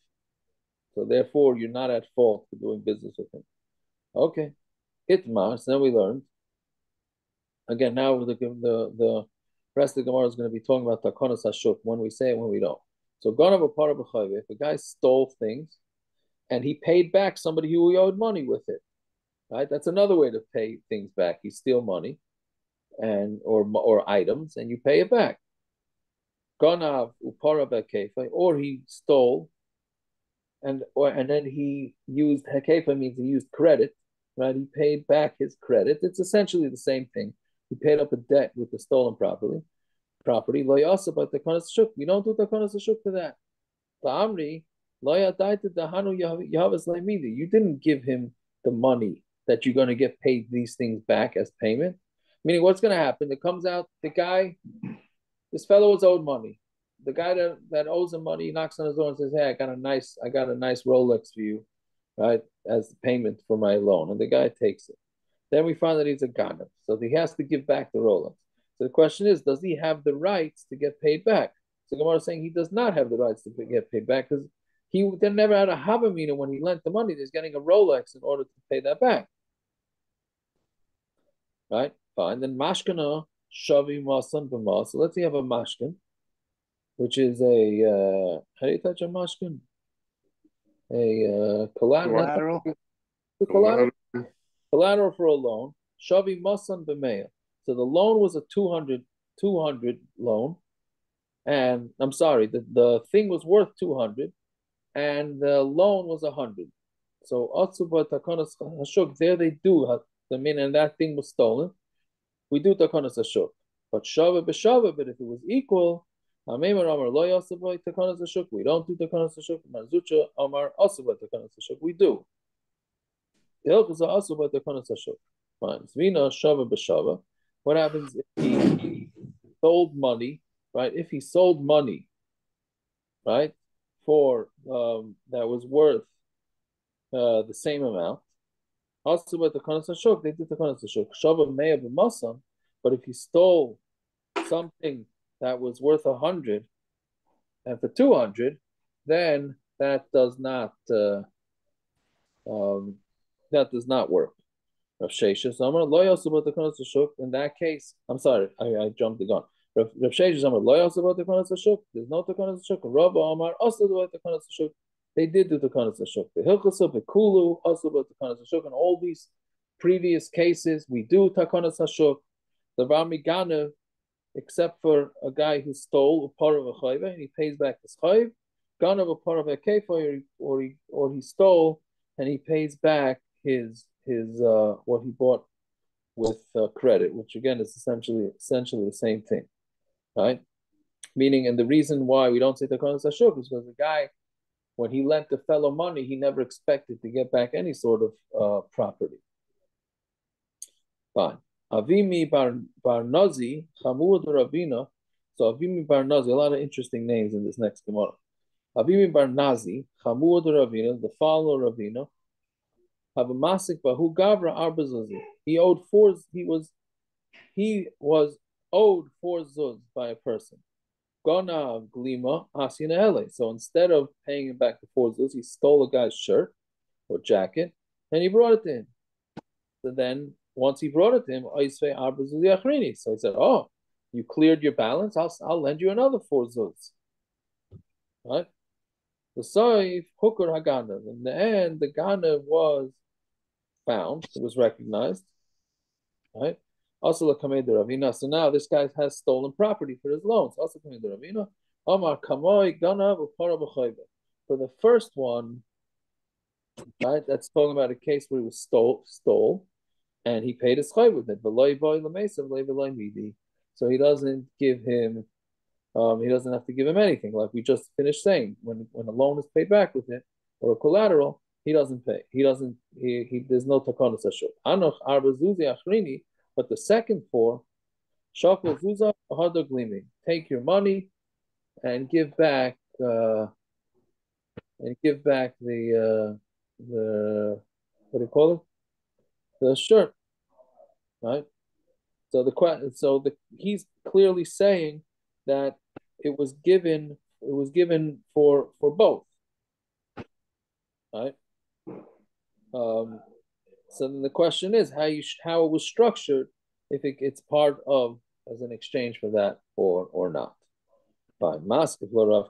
So therefore, you're not at fault for doing business with him. Okay, Itmar. So then we learned. Again, now the rest of the Gemara is going to be talking about takonos hashuk, when we say it, when we don't. So ganav a part of a chayve. If a guy stole things and he paid back somebody who he owed money with it, right? That's another way to pay things back. You steal money or items, and you pay it back. Ganav upara bekefa, or he stole and then he used hekefa, means he used credit, right? He paid back his credit. It's essentially the same thing. He paid up a debt with the stolen property. Lo yasa, but the konas shuk. We don't do the konas shuk for that. Amri lo yadaita dahanu yahavas leimidi. You didn't give him the money that you're going to get paid these things back as payment. Meaning, what's going to happen? It comes out this fellow is owed money. The guy that owes him money knocks on his door and says, "Hey, I got a nice Rolex for you, right, as payment for my loan." And the guy takes it. Then we find that he's a ganav, so he has to give back the Rolex. So the question is, does he have the rights to get paid back? So Gemara is saying he does not have the rights to get paid back, because he then never had a havamina when he lent the money. He's getting a Rolex in order to pay that back. Right? Fine. Then mashkana shavi masan b'mas. So let's say you have a mashkin, which is a how do you touch a mashkin? A collateral. Collateral for a loan. Shavi masan b'meya. So the loan was a 200 loan, and I'm sorry, the thing was worth 200, and the loan was 100. So atzuba takanas hashuk, there they do the min, and that thing was stolen. We do takanas hashuk, but shava b'shava. But if it was equal, Amemar Amar lo yasaboy takanas hashuk. We don't do takanas hashuk. Marzucha Amar asaboy takanas hashuk. We do. The hilchos are asaboy takanas hashuk. Fine. Zvina shava b'shava. What happens if he sold money, right? If he sold money, right, for that was worth the same amount, also with the konas hashuk, they did the konas hashuk. Shava meya b'masam, but if he stole something that was worth 100 and for 200, then that does not work. Rav Sheshes Amar lo yosabot the konas hashuk. In that case, I'm sorry, I jumped the gun. Rav Sheshes Amar lo yosabot the konas hashuk. There's no konas hashuk. Rav Amar also do the konas hashuk. They did do the konas hashuk. The hilchos the kulu also about the konas hashuk. In all these previous cases, we do takonas hashuk. The Rami Ganav, except for a guy who stole a part of a chayve and he pays back his chayv. Ganav a part of a kefa, or he stole and he pays back his what he bought with credit, which again is essentially the same thing, right? Meaning, and the reason why we don't say takonas hashuk is because the guy, when he lent the fellow money, he never expected to get back any sort of property. Fine. Avimi bar Nazi, Chamur de Ravina. So Avimi bar Nazi, a lot of interesting names in this next Gemara. Avimi bar Nazi, Chamur de Ravina, the follower Ravina. Have a masik bahu gavra arba zuzi. He owed four. He was owed 4 zuz by a person. Gona glima asina ele. So instead of paying him back the 4 zuz, he stole a guy's shirt or jacket and he brought it to him. So then once he brought it to him, so he said, "Oh, you cleared your balance. I'll lend you another 4 zuz." Right? The Saif Hooker Haganav. In the end, the Ganav was found, it was recognized. Right? Also Lakamei Ravina. So now this guy has stolen property for his loans. Also Lakamei Ravina. Amar Kamoi Ganav For the first one, right, that's talking about a case where he was stole, and he paid his chayv with it. So he doesn't give him he doesn't have to give him anything, like we just finished saying. When a loan is paid back with it or a collateral, he doesn't pay. He there's no takonos ashur. Anoch arba zuzi achrini, but the second 4, shakol zuza ahada glimi. Take your money and give back the what do you call it? The shirt, right? So he's clearly saying that it was given for both, right? So then the question is how it was structured, if it's part of as an exchange for that or not. Fine. Maskav Rav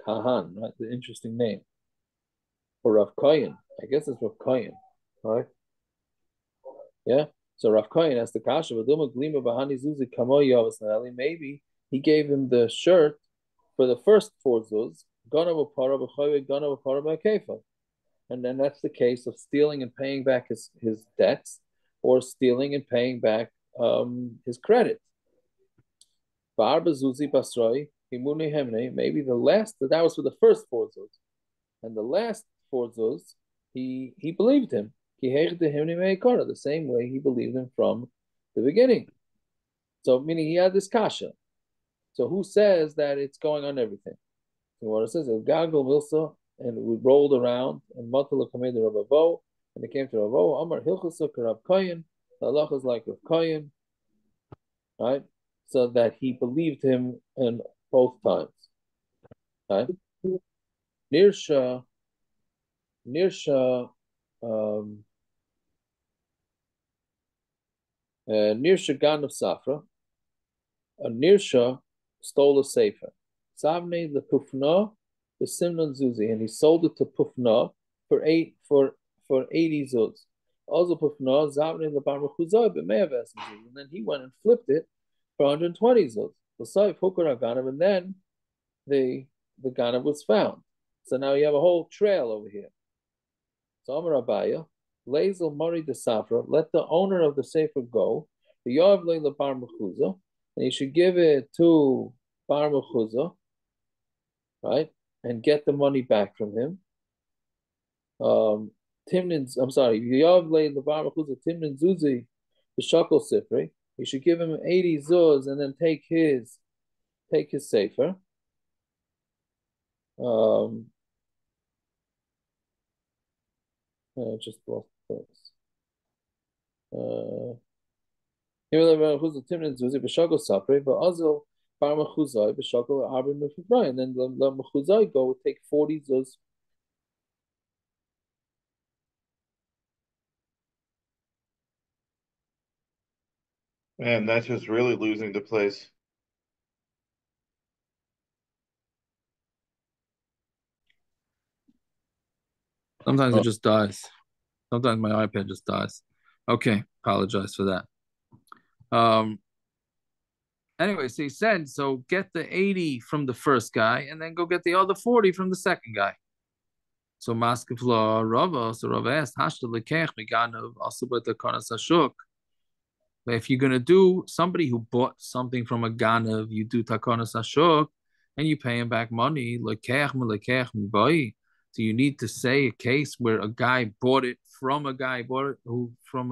Kahan, right? The interesting name. Or Rav Koyen. I guess it's Rav Koyen, right? Yeah. So Rav Koyen asked the kasha, maybe he gave him the shirt for the first 4 zuz, and then that's the case of stealing and paying back his debts, or stealing and paying back his credit. Maybe the last, that was for the first 4 zuz, and the last 4 zuz, he believed him. The same way he believed him from the beginning. So meaning he had this kasha. So who says that it's going on everything? So what it says, Gagal Milsa, and we rolled around, and Matala Kamed Rabavo, and it came to Ravo, Amar Hilchasa Karab Kayan, the Allah is like Rav Kayan, right? So that he believed him in both times. Right? Nirsha Nirsha Gan of Safra, a Nirsha stole a sefer. Savne the Pufna, the Simnon Zuzi, and he sold it to Pufna for 80 zuz. Also Pufna, Zavne the Bar Mechuzai, but may have asked him, and then he went and flipped it for 120 zuz. The Saif Hooker Ganav, and then the Ganav was found. So now you have a whole trail over here. So Amar Abaya, Lazel Mari de Safra, let the owner of the sefer go. The Yav Leila Bar Mechuzah, and he should give it to Bar Mechuzah, right, and get the money back from him. Timnin's, I'm sorry, Yav Leila Bar Mechuzah, Timnin Zuzi, the Shakal Sifri. He should give him 80 zuz and then take his sefer. I just lost the place. And then the Mechuzai go take 40 zuz.
Man, that's just really losing the place.
Sometimes it just dies. Sometimes my iPad just dies. Okay, apologize for that. Anyway, so he said, so get the 80 from the first guy and then go get the other 40 from the second guy. So Maskefla Rava, so Rava asked, Hashta lekech meganav asubet kanas hashuk. If you're gonna do somebody who bought something from a ganav, you do takonas hashuk, and you pay him back money. Lekech mibai. So you need to say a case where a guy bought it from a guy, bought it who from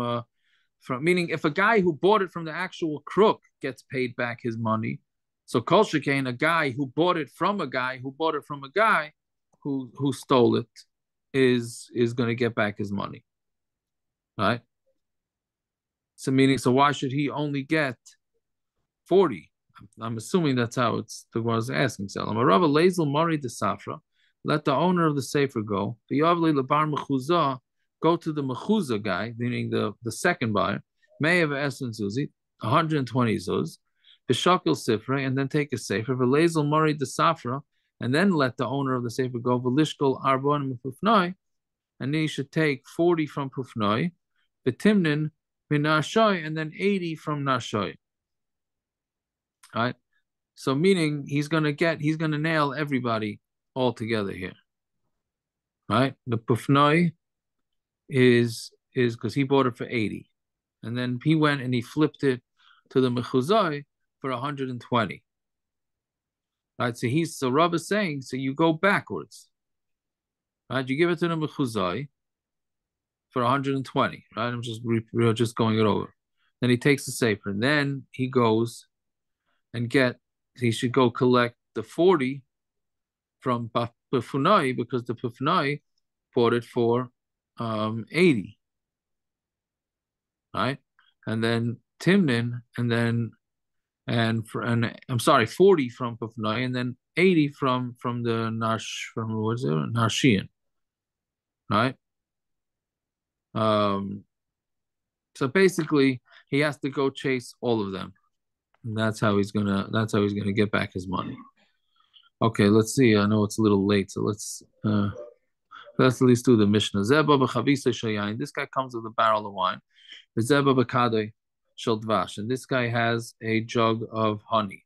meaning if a guy who bought it from the actual crook gets paid back his money, so kol shekain, a guy who bought it from a guy who bought it from a guy who stole it is going to get back his money, right? So meaning, so why should he only get 40? I'm assuming that's how it's the was asking. Let the owner of the sefer go. Go to the mechuzah guy, meaning the second buyer. May have essence zuzi, 120 zuz. B'shakil sifra, and then take a sefer. V'lezel mari the safra, and then let the owner of the sefer go. V'lishkol arbon mefufnoi, and then he should take 40 from pufnoi. V'timnin v'nashoy, and then 80 from nashoy. Right. So meaning he's gonna nail everybody all together here. Right? The pufnoi is because he bought it for 80. And then he went and he flipped it to the mechuzai for 120. Right? So Rav is saying, so you go backwards. Right? You give it to the mechuzai for 120. Right? I'm just going it over. Then he takes the sefer, and then he goes and he should go collect the 40 from Pufunai, because the Pufunai bought it for 80. Right? And then Timnin, and I'm sorry, 40 from Pufunai, and then 80 from the Narshian. Right? So basically he has to go chase all of them. And that's how he's gonna get back his money. Okay, let's see. I know it's a little late, so let's at least do the Mishnah. This guy comes with a barrel of wine. And this guy has a jug of honey.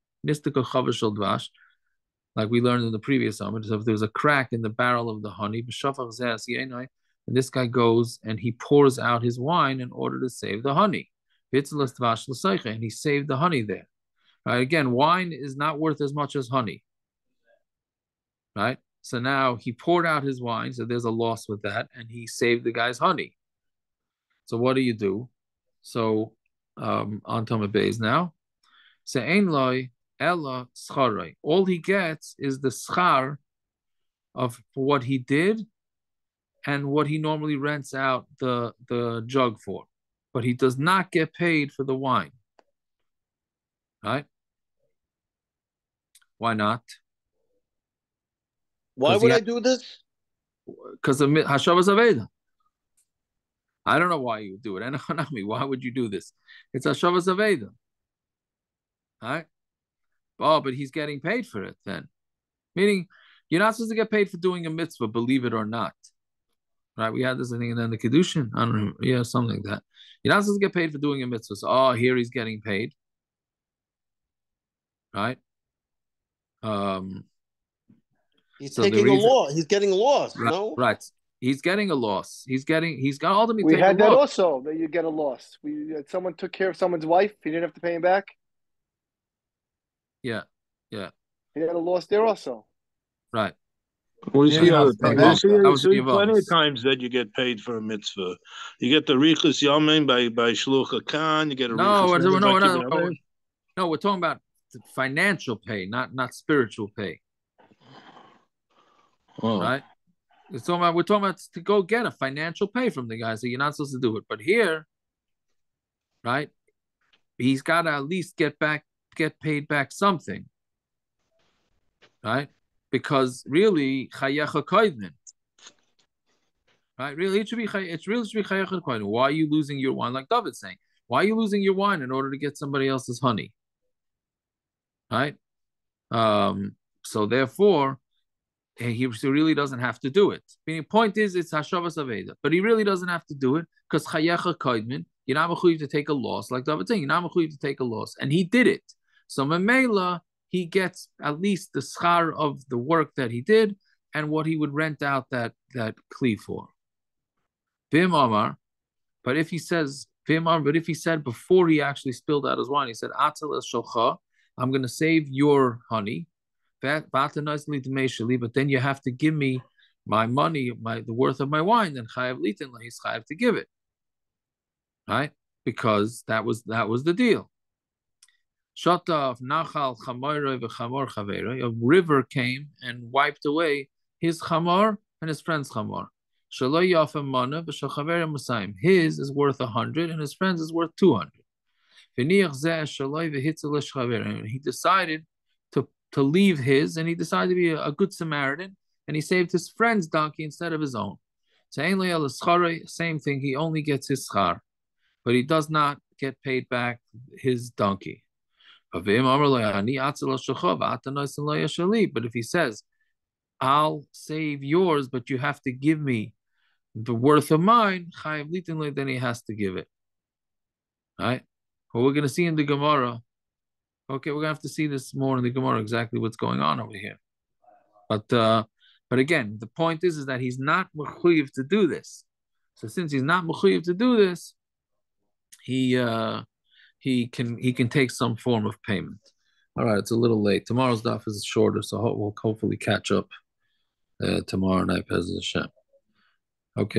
Like we learned in the previous summit, so if there's a crack in the barrel of the honey, and this guy goes and he pours out his wine in order to save the honey. And he saved the honey there. Right? Again, wine is not worth as much as honey. Right? So now he poured out his wine, so there's a loss with that, and he saved the guy's honey. So what do? So on Tomei Beis now. So ein loy ella scharai. All he gets is the schar of what he did and what he normally rents out the jug for. But he does not get paid for the wine. Right? Why not?
Why would I do this?
Because of Hashavas Aveda. I don't know why you would do it. Why would you do this? It's Hashavas Aveda. All right? Oh, but he's getting paid for it then. Meaning, you're not supposed to get paid for doing a mitzvah, believe it or not. Right? We had this, I think, in the Kiddushin. I don't know. Yeah, something like that. You're not supposed to get paid for doing a mitzvah. So, here he's getting paid. Right?
He's taking a loss. He's getting lost,
right,
no?
Right. He's getting a loss. He's got ultimately.
We had that also, that you get a loss. Someone took care of someone's wife. He didn't have to pay him back.
Yeah.
He had a loss there also.
Right.
We see
plenty of times that you get paid for a mitzvah. You get the Richus Yamin by Shlucha Khan. You get a
No, we're talking about financial pay, not spiritual pay.
Oh.
Right? We're talking about to go get a financial pay from the guy, so you're not supposed to do it. But here, right, he's got to at least get paid back something. Right? Because really, chayecha koidnin. Right? Really, it should be chayecha koidnin. Why are you losing your wine? Like David's saying, why are you losing your wine in order to get somebody else's honey? Right? So therefore, he really doesn't have to do it. Meaning, point is, it's Hashavas Aveda, but he really doesn't have to do it because chayecha koidmin. You're not mechuyev to take a loss, like David's saying. You're not mechuyev to take a loss, and he did it. So Memela, he gets at least the schar of the work that he did and what he would rent out that kli for. Vim Amar, but if he said before he actually spilled out his wine, he said, Atal es shalcha, I'm going to save your honey. But then you have to give me my money, the worth of my wine. Then chayav litin, he's chayav to give it, right? because that was the deal. Shotaf Nachal Chamoiroi v'Chamor Chaveroi. A river came and wiped away his Chamor and his friend's Chamor. Shaloi Yafem Mana v'Shal Chaverim Musayim. His is worth 100 and his friend's is worth 200. V'niach Zeh Shaloi v'Hitzel Chaverim. He decided to leave his, and he decided to be a good Samaritan, and he saved his friend's donkey instead of his own. Same thing. He only gets his schar, but he does not get paid back his donkey. But if he says, I'll save yours, but you have to give me the worth of mine, then he has to give it. All right? Well, we're going to see in the Gemara. Okay, we're going to have to see this more in the Gemara, exactly what's going on over here. But again, the point is that he's not mechuyev to do this. So since he's not mechuyev to do this, he can take some form of payment. All right, it's a little late. Tomorrow's daf is shorter, so we'll hopefully catch up tomorrow night, Bez Hashem. Okay.